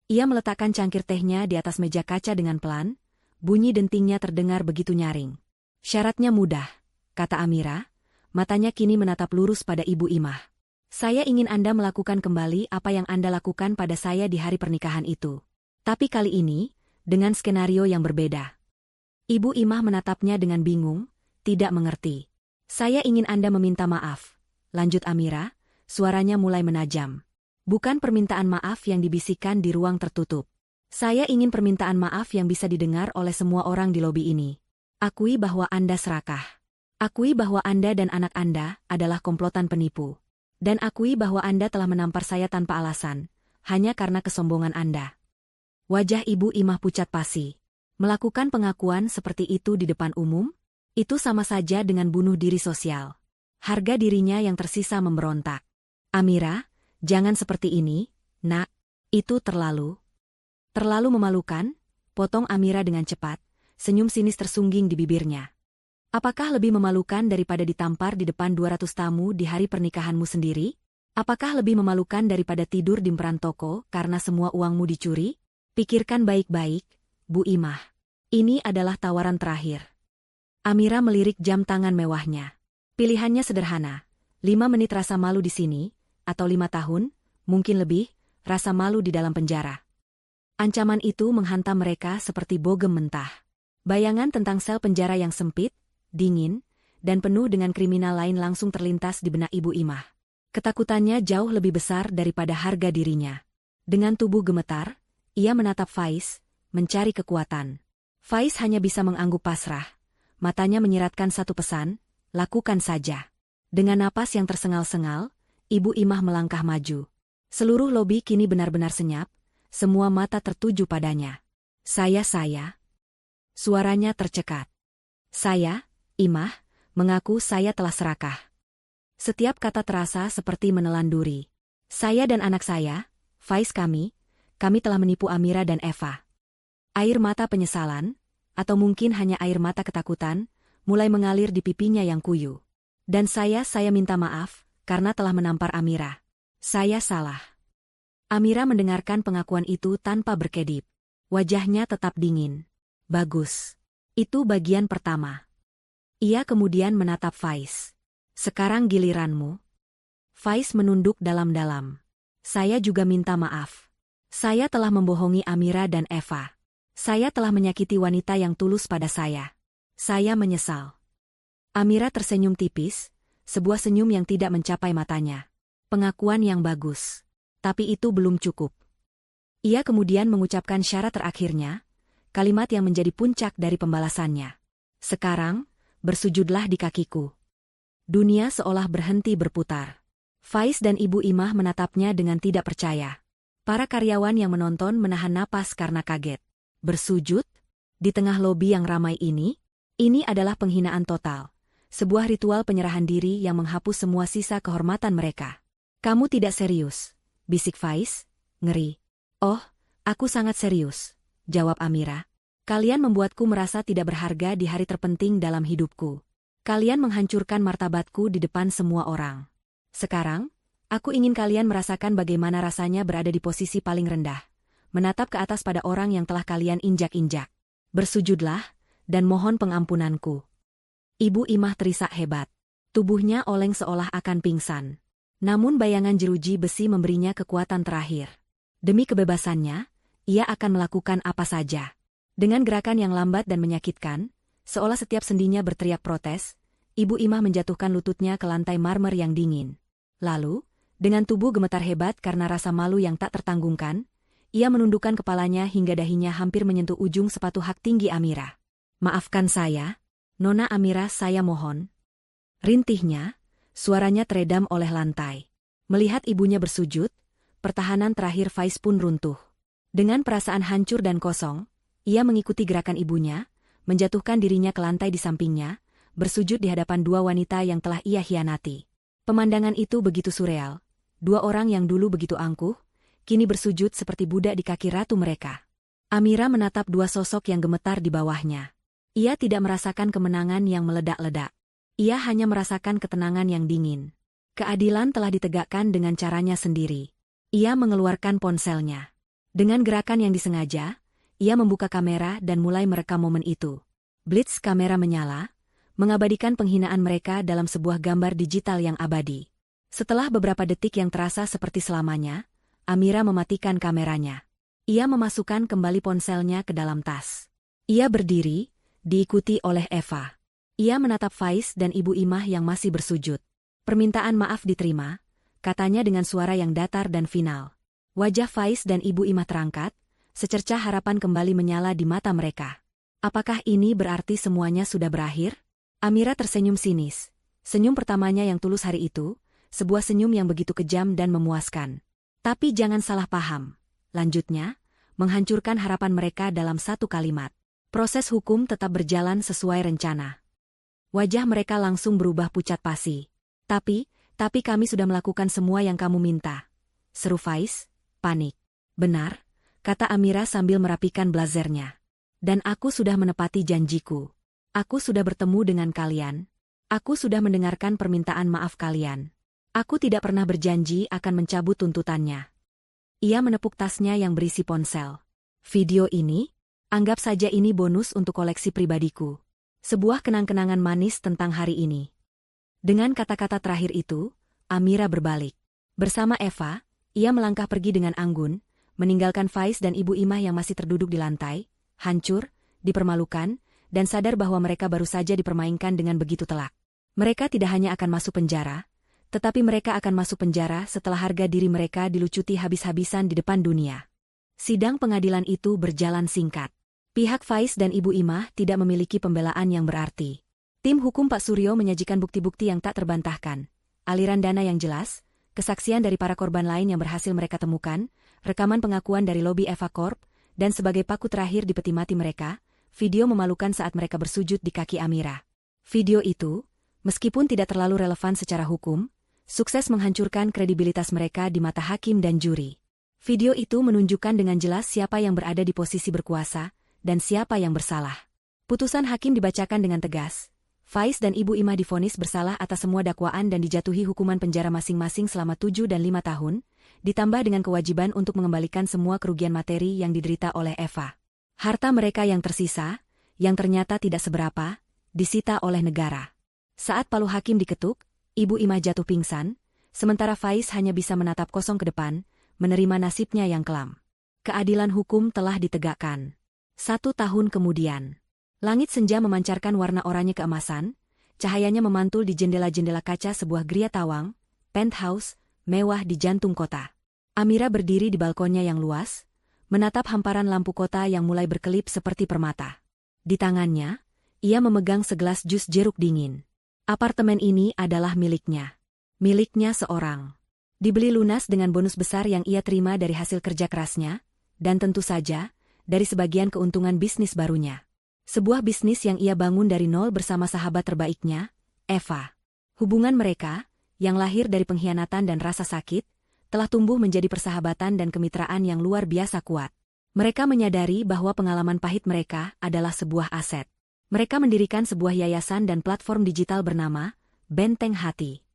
Ia meletakkan cangkir tehnya di atas meja kaca dengan pelan, bunyi dentingnya terdengar begitu nyaring. "Syaratnya mudah," kata Amira, matanya kini menatap lurus pada Ibu Imah. "Saya ingin Anda melakukan kembali apa yang Anda lakukan pada saya di hari pernikahan itu. Tapi kali ini, dengan skenario yang berbeda." Ibu Imah menatapnya dengan bingung, tidak mengerti. "Saya ingin Anda meminta maaf," lanjut Amira, suaranya mulai menajam. "Bukan permintaan maaf yang dibisikkan di ruang tertutup. Saya ingin permintaan maaf yang bisa didengar oleh semua orang di lobi ini. Akui bahwa Anda serakah. Akui bahwa Anda dan anak Anda adalah komplotan penipu. Dan akui bahwa Anda telah menampar saya tanpa alasan, hanya karena kesombongan Anda." Wajah Ibu Imah pucat pasi. Melakukan pengakuan seperti itu di depan umum? Itu sama saja dengan bunuh diri sosial. Harga dirinya yang tersisa memberontak. "Amira, jangan seperti ini, nak. Itu terlalu memalukan," potong Amira dengan cepat, senyum sinis tersungging di bibirnya. "Apakah lebih memalukan daripada ditampar di depan 200 tamu di hari pernikahanmu sendiri? Apakah lebih memalukan daripada tidur di emperan toko karena semua uangmu dicuri? Pikirkan baik-baik, Bu Imah. Ini adalah tawaran terakhir." Amira melirik jam tangan mewahnya. Pilihannya sederhana, 5 menit rasa malu di sini, atau 5 tahun, mungkin lebih, rasa malu di dalam penjara. Ancaman itu menghantam mereka seperti bogem mentah. Bayangan tentang sel penjara yang sempit, dingin, dan penuh dengan kriminal lain langsung terlintas di benak Ibu Imah. Ketakutannya jauh lebih besar daripada harga dirinya. Dengan tubuh gemetar, ia menatap Faiz, mencari kekuatan. Faiz hanya bisa mengangguk pasrah. Matanya menyiratkan satu pesan, "Lakukan saja." Dengan napas yang tersengal-sengal, Ibu Imah melangkah maju. Seluruh lobi kini benar-benar senyap, semua mata tertuju padanya. Saya. Suaranya tercekat. "Saya, Imah, mengaku saya telah serakah." Setiap kata terasa seperti menelan duri. "Saya dan anak saya, Faiz kami telah menipu Amira dan Eva." Air mata penyesalan, atau mungkin hanya air mata ketakutan, mulai mengalir di pipinya yang kuyu. Dan saya minta maaf, karena telah menampar Amira. Saya salah. Amira mendengarkan pengakuan itu tanpa berkedip. Wajahnya tetap dingin. Bagus. Itu bagian pertama. Ia kemudian menatap Faiz. Sekarang giliranmu. Faiz menunduk dalam-dalam. Saya juga minta maaf. Saya telah membohongi Amira dan Eva. Saya telah menyakiti wanita yang tulus pada saya. Saya menyesal. Amira tersenyum tipis, sebuah senyum yang tidak mencapai matanya. Pengakuan yang bagus. Tapi itu belum cukup. Ia kemudian mengucapkan syarat terakhirnya, kalimat yang menjadi puncak dari pembalasannya. Sekarang, bersujudlah di kakiku. Dunia seolah berhenti berputar. Faiz dan Ibu Imah menatapnya dengan tidak percaya. Para karyawan yang menonton menahan napas karena kaget. Bersujud? Di tengah lobi yang ramai ini? Ini adalah penghinaan total. Sebuah ritual penyerahan diri yang menghapus semua sisa kehormatan mereka. Kamu tidak serius, bisik Faiz, ngeri. Oh, aku sangat serius, jawab Amira. Kalian membuatku merasa tidak berharga di hari terpenting dalam hidupku. Kalian menghancurkan martabatku di depan semua orang. Sekarang, aku ingin kalian merasakan bagaimana rasanya berada di posisi paling rendah. Menatap ke atas pada orang yang telah kalian injak-injak. Bersujudlah, dan mohon pengampunanku. Ibu Imah terisak hebat. Tubuhnya oleng seolah akan pingsan. Namun bayangan jeruji besi memberinya kekuatan terakhir. Demi kebebasannya, ia akan melakukan apa saja. Dengan gerakan yang lambat dan menyakitkan, seolah setiap sendinya berteriak protes, Ibu Imah menjatuhkan lututnya ke lantai marmer yang dingin. Lalu, dengan tubuh gemetar hebat karena rasa malu yang tak tertanggungkan, ia menundukkan kepalanya hingga dahinya hampir menyentuh ujung sepatu hak tinggi Amira. Maafkan saya, Nona Amira, saya mohon. Rintihnya, suaranya teredam oleh lantai. Melihat ibunya bersujud, pertahanan terakhir Faiz pun runtuh. Dengan perasaan hancur dan kosong, ia mengikuti gerakan ibunya, menjatuhkan dirinya ke lantai di sampingnya, bersujud di hadapan dua wanita yang telah ia hianati. Pemandangan itu begitu surreal. Dua orang yang dulu begitu angkuh, kini bersujud seperti budak di kaki ratu mereka. Amira menatap dua sosok yang gemetar di bawahnya. Ia tidak merasakan kemenangan yang meledak-ledak. Ia hanya merasakan ketenangan yang dingin. Keadilan telah ditegakkan dengan caranya sendiri. Ia mengeluarkan ponselnya. Dengan gerakan yang disengaja, ia membuka kamera dan mulai merekam momen itu. Blitz kamera menyala, mengabadikan penghinaan mereka dalam sebuah gambar digital yang abadi. Setelah beberapa detik yang terasa seperti selamanya, Amira mematikan kameranya. Ia memasukkan kembali ponselnya ke dalam tas. Ia berdiri, diikuti oleh Eva. Ia menatap Faiz dan Ibu Imah yang masih bersujud. Permintaan maaf diterima, katanya dengan suara yang datar dan final. Wajah Faiz dan Ibu Imah terangkat, secercah harapan kembali menyala di mata mereka. Apakah ini berarti semuanya sudah berakhir? Amira tersenyum sinis. Senyum pertamanya yang tulus hari itu, sebuah senyum yang begitu kejam dan memuaskan. Tapi jangan salah paham. Lanjutnya, menghancurkan harapan mereka dalam satu kalimat. Proses hukum tetap berjalan sesuai rencana. Wajah mereka langsung berubah pucat pasi. Tapi kami sudah melakukan semua yang kamu minta. Seru Faiz, panik. Benar, kata Amira sambil merapikan blazernya. Dan aku sudah menepati janjiku. Aku sudah bertemu dengan kalian. Aku sudah mendengarkan permintaan maaf kalian. Aku tidak pernah berjanji akan mencabut tuntutannya. Ia menepuk tasnya yang berisi ponsel. Video ini? Anggap saja ini bonus untuk koleksi pribadiku. Sebuah kenang-kenangan manis tentang hari ini. Dengan kata-kata terakhir itu, Amira berbalik. Bersama Eva, ia melangkah pergi dengan anggun, meninggalkan Faiz dan Ibu Imah yang masih terduduk di lantai, hancur, dipermalukan, dan sadar bahwa mereka baru saja dipermainkan dengan begitu telak. Mereka tidak hanya akan masuk penjara, tetapi mereka akan masuk penjara setelah harga diri mereka dilucuti habis-habisan di depan dunia. Sidang pengadilan itu berjalan singkat. Pihak Faiz dan Ibu Imah tidak memiliki pembelaan yang berarti. Tim hukum Pak Suryo menyajikan bukti-bukti yang tak terbantahkan. Aliran dana yang jelas, kesaksian dari para korban lain yang berhasil mereka temukan, rekaman pengakuan dari lobi Eva Corp, dan sebagai paku terakhir di peti mati mereka, video memalukan saat mereka bersujud di kaki Amira. Video itu, meskipun tidak terlalu relevan secara hukum, sukses menghancurkan kredibilitas mereka di mata hakim dan juri. Video itu menunjukkan dengan jelas siapa yang berada di posisi berkuasa, dan siapa yang bersalah. Putusan hakim dibacakan dengan tegas. Faiz dan Ibu Imah divonis bersalah atas semua dakwaan dan dijatuhi hukuman penjara masing-masing selama 7 dan 5 tahun, ditambah dengan kewajiban untuk mengembalikan semua kerugian materi yang diderita oleh Eva. Harta mereka yang tersisa, yang ternyata tidak seberapa, disita oleh negara. Saat palu hakim diketuk, Ibu Imah jatuh pingsan, sementara Faiz hanya bisa menatap kosong ke depan, menerima nasibnya yang kelam. Keadilan hukum telah ditegakkan. 1 tahun kemudian. Langit senja memancarkan warna oranye keemasan, cahayanya memantul di jendela-jendela kaca sebuah gria tawang, penthouse, mewah di jantung kota. Amira berdiri di balkonnya yang luas, menatap hamparan lampu kota yang mulai berkelip seperti permata. Di tangannya, ia memegang segelas jus jeruk dingin. Apartemen ini adalah miliknya. Miliknya seorang. Dibeli lunas dengan bonus besar yang ia terima dari hasil kerja kerasnya, dan tentu saja, dari sebagian keuntungan bisnis barunya. Sebuah bisnis yang ia bangun dari nol bersama sahabat terbaiknya, Eva. Hubungan mereka, yang lahir dari pengkhianatan dan rasa sakit, telah tumbuh menjadi persahabatan dan kemitraan yang luar biasa kuat. Mereka menyadari bahwa pengalaman pahit mereka adalah sebuah aset. Mereka mendirikan sebuah yayasan dan platform digital bernama Benteng Hati.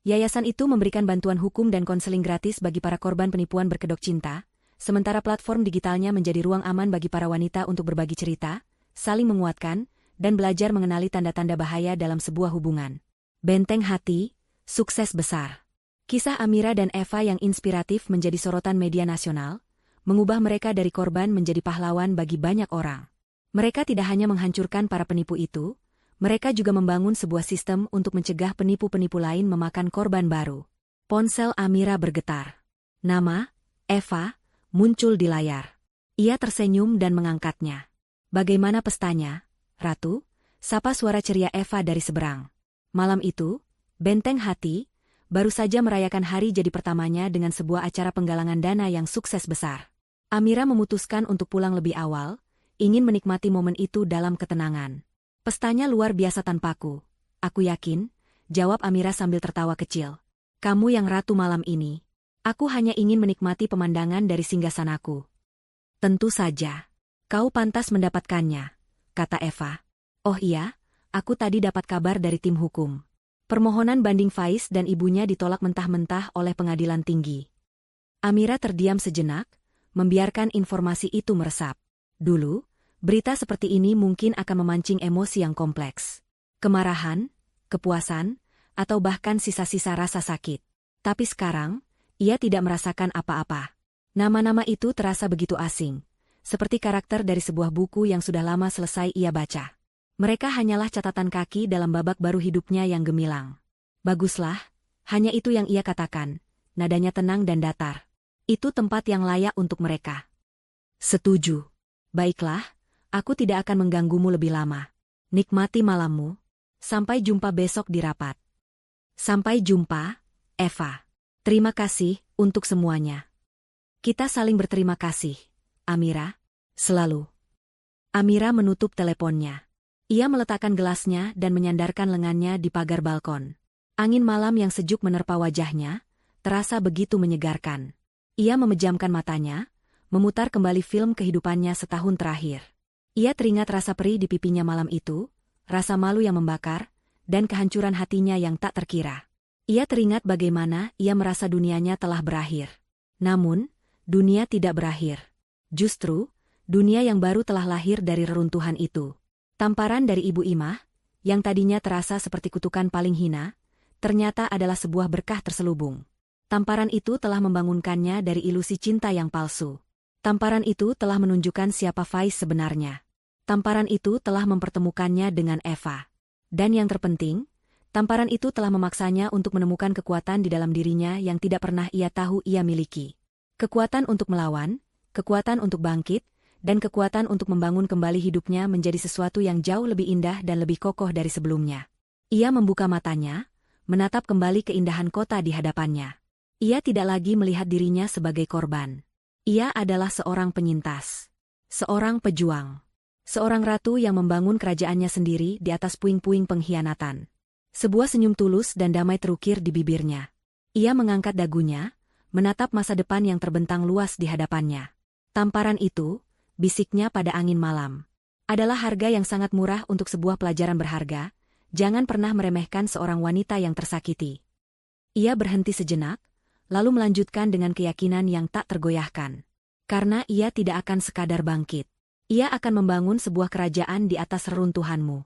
Yayasan itu memberikan bantuan hukum dan konseling gratis bagi para korban penipuan berkedok cinta, sementara platform digitalnya menjadi ruang aman bagi para wanita untuk berbagi cerita, saling menguatkan, dan belajar mengenali tanda-tanda bahaya dalam sebuah hubungan. Benteng Hati, sukses besar. Kisah Amira dan Eva yang inspiratif menjadi sorotan media nasional, mengubah mereka dari korban menjadi pahlawan bagi banyak orang. Mereka tidak hanya menghancurkan para penipu itu, mereka juga membangun sebuah sistem untuk mencegah penipu-penipu lain memakan korban baru. Ponsel Amira bergetar. Nama, Eva, muncul di layar. Ia tersenyum dan mengangkatnya. Bagaimana pestanya, Ratu? Sapa suara ceria Eva dari seberang. Malam itu, Benteng Hati baru saja merayakan hari jadi pertamanya dengan sebuah acara penggalangan dana yang sukses besar. Amira memutuskan untuk pulang lebih awal, ingin menikmati momen itu dalam ketenangan. Pestanya luar biasa tanpaku. Aku yakin, jawab Amira sambil tertawa kecil. Kamu yang ratu malam ini. Aku hanya ingin menikmati pemandangan dari singgasanaku. Tentu saja. Kau pantas mendapatkannya, kata Eva. Oh iya, aku tadi dapat kabar dari tim hukum. Permohonan banding Faiz dan ibunya ditolak mentah-mentah oleh pengadilan tinggi. Amira terdiam sejenak, membiarkan informasi itu meresap. Dulu, berita seperti ini mungkin akan memancing emosi yang kompleks. Kemarahan, kepuasan, atau bahkan sisa-sisa rasa sakit. Tapi sekarang, ia tidak merasakan apa-apa. Nama-nama itu terasa begitu asing. Seperti karakter dari sebuah buku yang sudah lama selesai ia baca. Mereka hanyalah catatan kaki dalam babak baru hidupnya yang gemilang. Baguslah, hanya itu yang ia katakan, nadanya tenang dan datar. Itu tempat yang layak untuk mereka. Setuju. Baiklah, aku tidak akan mengganggumu lebih lama. Nikmati malammu. Sampai jumpa besok di rapat. Sampai jumpa, Eva. Terima kasih untuk semuanya. Kita saling berterima kasih. Amira, selalu. Amira menutup teleponnya. Ia meletakkan gelasnya dan menyandarkan lengannya di pagar balkon. Angin malam yang sejuk menerpa wajahnya, terasa begitu menyegarkan. Ia memejamkan matanya, memutar kembali film kehidupannya setahun terakhir. Ia teringat rasa perih di pipinya malam itu, rasa malu yang membakar, dan kehancuran hatinya yang tak terkira. Ia teringat bagaimana ia merasa dunianya telah berakhir. Namun, dunia tidak berakhir. Justru, dunia yang baru telah lahir dari reruntuhan itu. Tamparan dari Ibu Imah, yang tadinya terasa seperti kutukan paling hina, ternyata adalah sebuah berkah terselubung. Tamparan itu telah membangunkannya dari ilusi cinta yang palsu. Tamparan itu telah menunjukkan siapa Faiz sebenarnya. Tamparan itu telah mempertemukannya dengan Eva. Dan yang terpenting, tamparan itu telah memaksanya untuk menemukan kekuatan di dalam dirinya yang tidak pernah ia tahu ia miliki. Kekuatan untuk melawan, kekuatan untuk bangkit, dan kekuatan untuk membangun kembali hidupnya menjadi sesuatu yang jauh lebih indah dan lebih kokoh dari sebelumnya. Ia membuka matanya, menatap kembali keindahan kota di hadapannya. Ia tidak lagi melihat dirinya sebagai korban. Ia adalah seorang penyintas. Seorang pejuang. Seorang ratu yang membangun kerajaannya sendiri di atas puing-puing pengkhianatan. Sebuah senyum tulus dan damai terukir di bibirnya. Ia mengangkat dagunya, menatap masa depan yang terbentang luas di hadapannya. Tamparan itu, bisiknya pada angin malam, adalah harga yang sangat murah untuk sebuah pelajaran berharga, Jangan pernah meremehkan seorang wanita yang tersakiti. Ia berhenti sejenak, lalu melanjutkan dengan keyakinan yang tak tergoyahkan. Karena ia tidak akan sekadar bangkit. Ia akan membangun sebuah kerajaan di atas reruntuhanmu.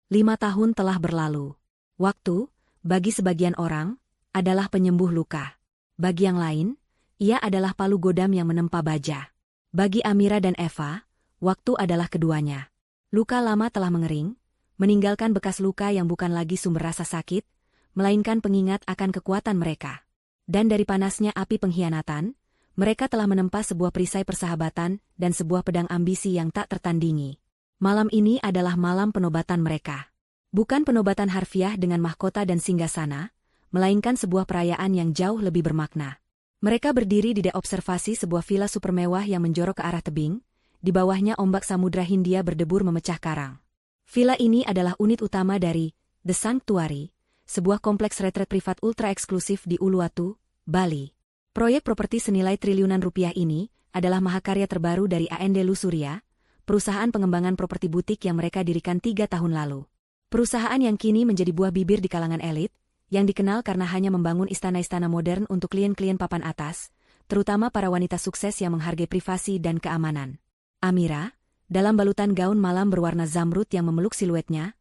5 tahun telah berlalu. Waktu, bagi sebagian orang, adalah penyembuh luka. Bagi yang lain, ia adalah palu godam yang menempa baja. Bagi Amira dan Eva, waktu adalah keduanya. Luka lama telah mengering, meninggalkan bekas luka yang bukan lagi sumber rasa sakit, melainkan pengingat akan kekuatan mereka. Dan dari panasnya api pengkhianatan, mereka telah menempa sebuah perisai persahabatan dan sebuah pedang ambisi yang tak tertandingi. Malam ini adalah malam penobatan mereka. Bukan penobatan harfiah dengan mahkota dan singgasana, melainkan sebuah perayaan yang jauh lebih bermakna. Mereka berdiri di dek observasi sebuah villa super mewah yang menjorok ke arah tebing, di bawahnya ombak Samudra Hindia berdebur memecah karang. Villa ini adalah unit utama dari The Sanctuary, sebuah kompleks retret privat ultra eksklusif di Uluwatu, Bali. Proyek properti senilai triliunan rupiah ini adalah mahakarya terbaru dari AND Lusuria, perusahaan pengembangan properti butik yang mereka dirikan 3 tahun lalu. Perusahaan yang kini menjadi buah bibir di kalangan elit, yang dikenal karena hanya membangun istana-istana modern untuk klien-klien papan atas, terutama para wanita sukses yang menghargai privasi dan keamanan. Amira, dalam balutan gaun malam berwarna zamrud yang memeluk siluetnya,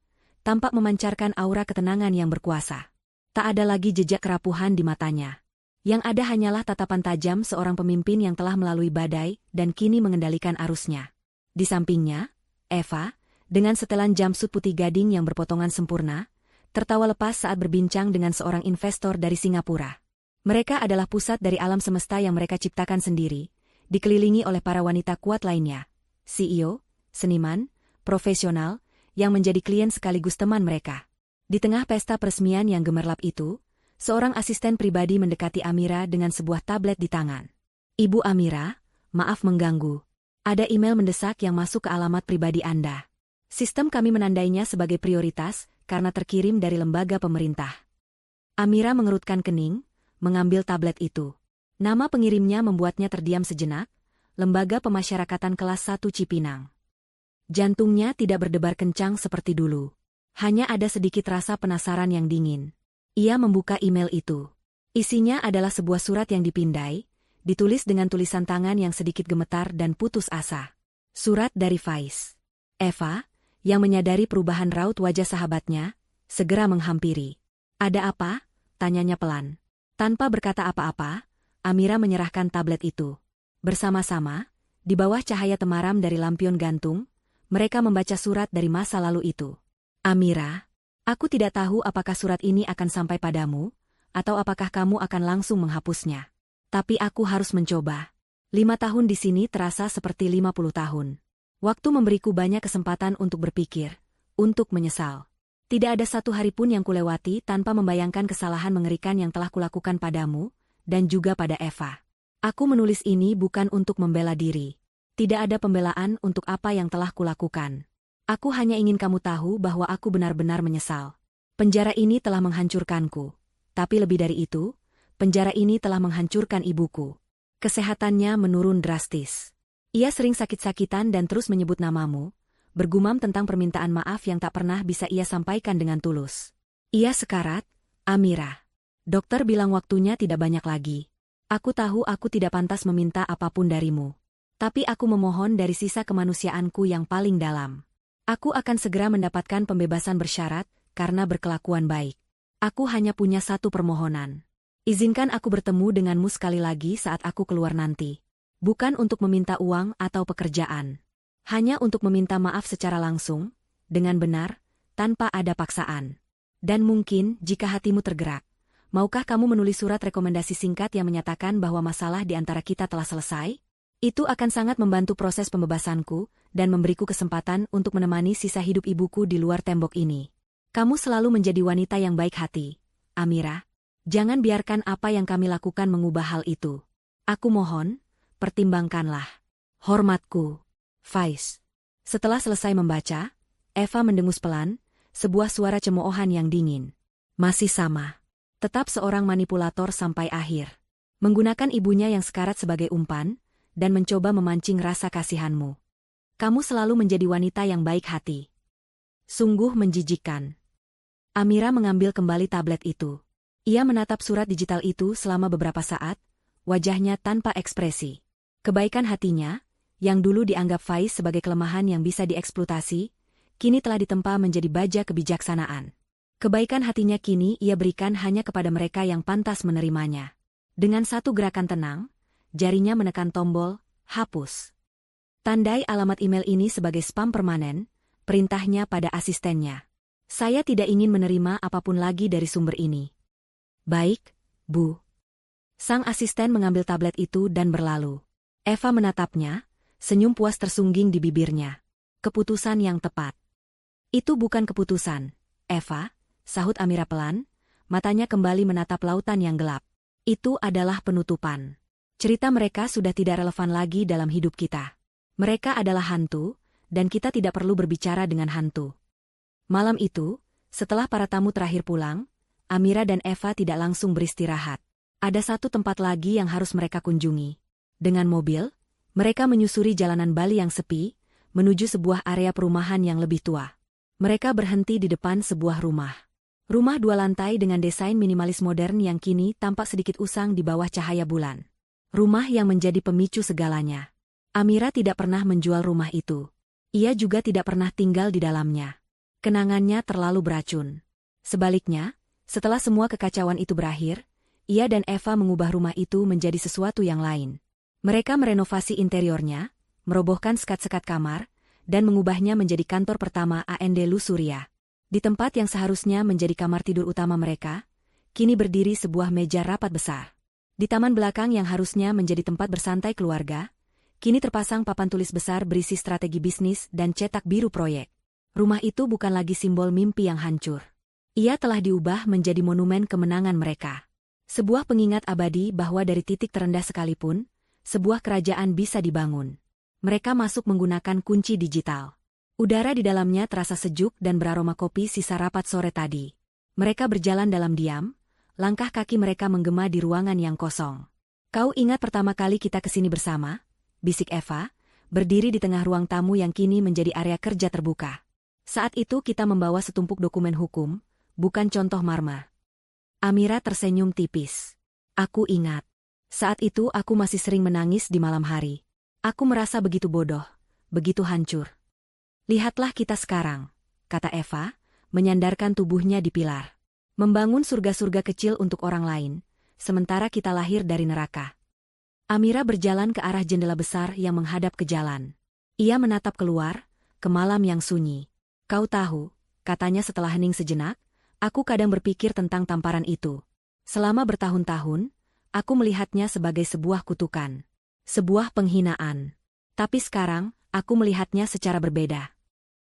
tampak memancarkan aura ketenangan yang berkuasa. Tak ada lagi jejak kerapuhan di matanya. Yang ada hanyalah tatapan tajam seorang pemimpin yang telah melalui badai dan kini mengendalikan arusnya. Di sampingnya, Eva, dengan setelan jumpsuit putih gading yang berpotongan sempurna, tertawa lepas saat berbincang dengan seorang investor dari Singapura. Mereka adalah pusat dari alam semesta yang mereka ciptakan sendiri, dikelilingi oleh para wanita kuat lainnya, CEO, seniman, profesional, yang menjadi klien sekaligus teman mereka. Di tengah pesta peresmian yang gemerlap itu, seorang asisten pribadi mendekati Amira dengan sebuah tablet di tangan. Ibu Amira, maaf mengganggu. Ada email mendesak yang masuk ke alamat pribadi Anda. Sistem kami menandainya sebagai prioritas karena terkirim dari lembaga pemerintah. Amira mengerutkan kening, mengambil tablet itu. Nama pengirimnya membuatnya terdiam sejenak, Lembaga Pemasyarakatan Kelas 1 Cipinang. Jantungnya tidak berdebar kencang seperti dulu. Hanya ada sedikit rasa penasaran yang dingin. Ia membuka email itu. Isinya adalah sebuah surat yang dipindai, ditulis dengan tulisan tangan yang sedikit gemetar dan putus asa. Surat dari Faiz. Eva, yang menyadari perubahan raut wajah sahabatnya, segera menghampiri. Ada apa? Tanyanya pelan. Tanpa berkata apa-apa, Amira menyerahkan tablet itu. Bersama-sama, di bawah cahaya temaram dari lampion gantung, mereka membaca surat dari masa lalu itu. Amira, aku tidak tahu apakah surat ini akan sampai padamu, atau apakah kamu akan langsung menghapusnya. Tapi aku harus mencoba. 5 tahun di sini terasa seperti 50 tahun. Waktu memberiku banyak kesempatan untuk berpikir, untuk menyesal. Tidak ada satu hari pun yang kulewati tanpa membayangkan kesalahan mengerikan yang telah kulakukan padamu, dan juga pada Eva. Aku menulis ini bukan untuk membela diri. Tidak ada pembelaan untuk apa yang telah kulakukan. Aku hanya ingin kamu tahu bahwa aku benar-benar menyesal. Penjara ini telah menghancurkanku. Tapi lebih dari itu, penjara ini telah menghancurkan ibuku. Kesehatannya menurun drastis. Ia sering sakit-sakitan dan terus menyebut namamu, bergumam tentang permintaan maaf yang tak pernah bisa ia sampaikan dengan tulus. Ia sekarat, Amira. Dokter bilang waktunya tidak banyak lagi. Aku tahu aku tidak pantas meminta apapun darimu. Tapi aku memohon dari sisa kemanusiaanku yang paling dalam. Aku akan segera mendapatkan pembebasan bersyarat karena berkelakuan baik. Aku hanya punya satu permohonan. Izinkan aku bertemu denganmu sekali lagi saat aku keluar nanti. Bukan untuk meminta uang atau pekerjaan. Hanya untuk meminta maaf secara langsung, dengan benar, tanpa ada paksaan. Dan mungkin, jika hatimu tergerak, maukah kamu menulis surat rekomendasi singkat yang menyatakan bahwa masalah di antara kita telah selesai? Itu akan sangat membantu proses pembebasanku, dan memberiku kesempatan untuk menemani sisa hidup ibuku di luar tembok ini. Kamu selalu menjadi wanita yang baik hati, Amira. Jangan biarkan apa yang kami lakukan mengubah hal itu. Aku mohon, pertimbangkanlah. Hormatku, Faiz. Setelah selesai membaca, Eva mendengus pelan, sebuah suara cemoohan yang dingin. Masih sama. Tetap seorang manipulator sampai akhir. Menggunakan ibunya yang sekarat sebagai umpan, dan mencoba memancing rasa kasihanmu. Kamu selalu menjadi wanita yang baik hati. Sungguh menjijikkan. Amira mengambil kembali tablet itu. Ia menatap surat digital itu selama beberapa saat, wajahnya tanpa ekspresi. Kebaikan hatinya, yang dulu dianggap Faiz sebagai kelemahan yang bisa dieksploitasi, kini telah ditempa menjadi baja kebijaksanaan. Kebaikan hatinya kini ia berikan hanya kepada mereka yang pantas menerimanya. Dengan satu gerakan tenang, jarinya menekan tombol, hapus. Tandai alamat email ini sebagai spam permanen, perintahnya pada asistennya. Saya tidak ingin menerima apapun lagi dari sumber ini. Baik, Bu. Sang asisten mengambil tablet itu dan berlalu. Eva menatapnya, senyum puas tersungging di bibirnya. Keputusan yang tepat. Itu bukan keputusan, Eva, sahut Amira pelan, matanya kembali menatap lautan yang gelap. Itu adalah penutupan. Cerita mereka sudah tidak relevan lagi dalam hidup kita. Mereka adalah hantu, dan kita tidak perlu berbicara dengan hantu. Malam itu, setelah para tamu terakhir pulang, Amira dan Eva tidak langsung beristirahat. Ada satu tempat lagi yang harus mereka kunjungi. Dengan mobil, mereka menyusuri jalanan Bali yang sepi, menuju sebuah area perumahan yang lebih tua. Mereka berhenti di depan sebuah rumah. Rumah 2 lantai dengan desain minimalis modern yang kini tampak sedikit usang di bawah cahaya bulan. Rumah yang menjadi pemicu segalanya. Amira tidak pernah menjual rumah itu. Ia juga tidak pernah tinggal di dalamnya. Kenangannya terlalu beracun. Sebaliknya, setelah semua kekacauan itu berakhir, ia dan Eva mengubah rumah itu menjadi sesuatu yang lain. Mereka merenovasi interiornya, merobohkan sekat-sekat kamar, dan mengubahnya menjadi kantor pertama Andelu Surya. Di tempat yang seharusnya menjadi kamar tidur utama mereka, kini berdiri sebuah meja rapat besar. Di taman belakang yang harusnya menjadi tempat bersantai keluarga, kini terpasang papan tulis besar berisi strategi bisnis dan cetak biru proyek. Rumah itu bukan lagi simbol mimpi yang hancur. Ia telah diubah menjadi monumen kemenangan mereka. Sebuah pengingat abadi bahwa dari titik terendah sekalipun, sebuah kerajaan bisa dibangun. Mereka masuk menggunakan kunci digital. Udara di dalamnya terasa sejuk dan beraroma kopi sisa rapat sore tadi. Mereka berjalan dalam diam, langkah kaki mereka menggema di ruangan yang kosong. Kau ingat pertama kali kita kesini bersama? Bisik Eva, berdiri di tengah ruang tamu yang kini menjadi area kerja terbuka. Saat itu kita membawa setumpuk dokumen hukum, bukan contoh marma. Amira tersenyum tipis. Aku ingat. Saat itu aku masih sering menangis di malam hari. Aku merasa begitu bodoh, begitu hancur. Lihatlah kita sekarang, kata Eva, menyandarkan tubuhnya di pilar. Membangun surga-surga kecil untuk orang lain, sementara kita lahir dari neraka. Amira berjalan ke arah jendela besar yang menghadap ke jalan. Ia menatap keluar, ke malam yang sunyi. Kau tahu, katanya setelah hening sejenak, aku kadang berpikir tentang tamparan itu. Selama bertahun-tahun, aku melihatnya sebagai sebuah kutukan. Sebuah penghinaan. Tapi sekarang, aku melihatnya secara berbeda.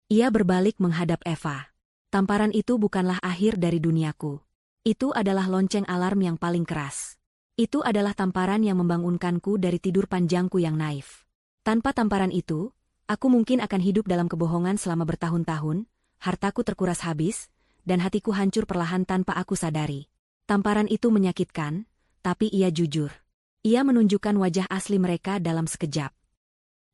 Ia berbalik menghadap Eva. Tamparan itu bukanlah akhir dari duniaku. Itu adalah lonceng alarm yang paling keras. Itu adalah tamparan yang membangunkanku dari tidur panjangku yang naif. Tanpa tamparan itu, aku mungkin akan hidup dalam kebohongan selama bertahun-tahun, hartaku terkuras habis, dan hatiku hancur perlahan tanpa aku sadari. Tamparan itu menyakitkan, tapi ia jujur. Ia menunjukkan wajah asli mereka dalam sekejap.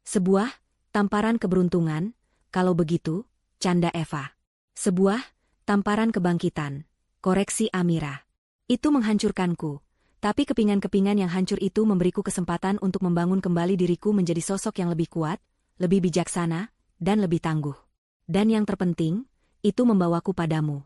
Sebuah tamparan keberuntungan, kalau begitu, canda Eva. Sebuah tamparan kebangkitan, koreksi Amira. Itu menghancurkanku, tapi kepingan-kepingan yang hancur itu memberiku kesempatan untuk membangun kembali diriku menjadi sosok yang lebih kuat, lebih bijaksana, dan lebih tangguh. Dan yang terpenting, itu membawaku padamu.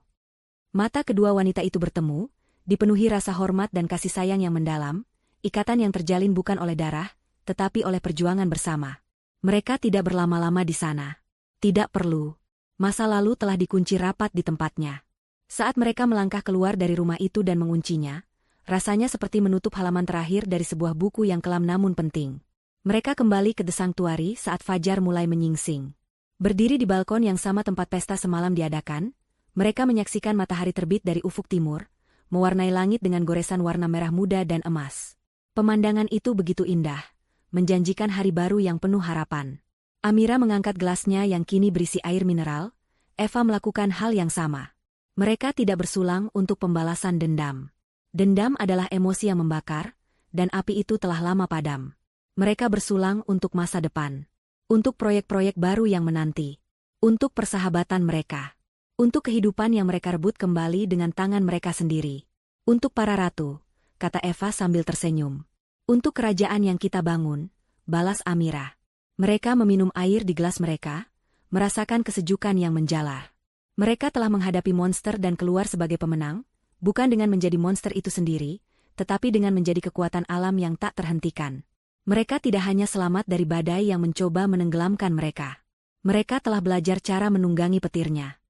Mata kedua wanita itu bertemu, dipenuhi rasa hormat dan kasih sayang yang mendalam, ikatan yang terjalin bukan oleh darah, tetapi oleh perjuangan bersama. Mereka tidak berlama-lama di sana. Tidak perlu. Masa lalu telah dikunci rapat di tempatnya. Saat mereka melangkah keluar dari rumah itu dan menguncinya, rasanya seperti menutup halaman terakhir dari sebuah buku yang kelam namun penting. Mereka kembali ke The Sanctuary saat fajar mulai menyingsing. Berdiri di balkon yang sama tempat pesta semalam diadakan, mereka menyaksikan matahari terbit dari ufuk timur, mewarnai langit dengan goresan warna merah muda dan emas. Pemandangan itu begitu indah, menjanjikan hari baru yang penuh harapan. Amira mengangkat gelasnya yang kini berisi air mineral, Eva melakukan hal yang sama. Mereka tidak bersulang untuk pembalasan dendam. Dendam adalah emosi yang membakar, dan api itu telah lama padam. Mereka bersulang untuk masa depan. Untuk proyek-proyek baru yang menanti. Untuk persahabatan mereka. Untuk kehidupan yang mereka rebut kembali dengan tangan mereka sendiri. Untuk para ratu, kata Eva sambil tersenyum. Untuk kerajaan yang kita bangun, balas Amira. Mereka meminum air di gelas mereka, merasakan kesejukan yang menjalar. Mereka telah menghadapi monster dan keluar sebagai pemenang, bukan dengan menjadi monster itu sendiri, tetapi dengan menjadi kekuatan alam yang tak terhentikan. Mereka tidak hanya selamat dari badai yang mencoba menenggelamkan mereka. Mereka telah belajar cara menunggangi petirnya.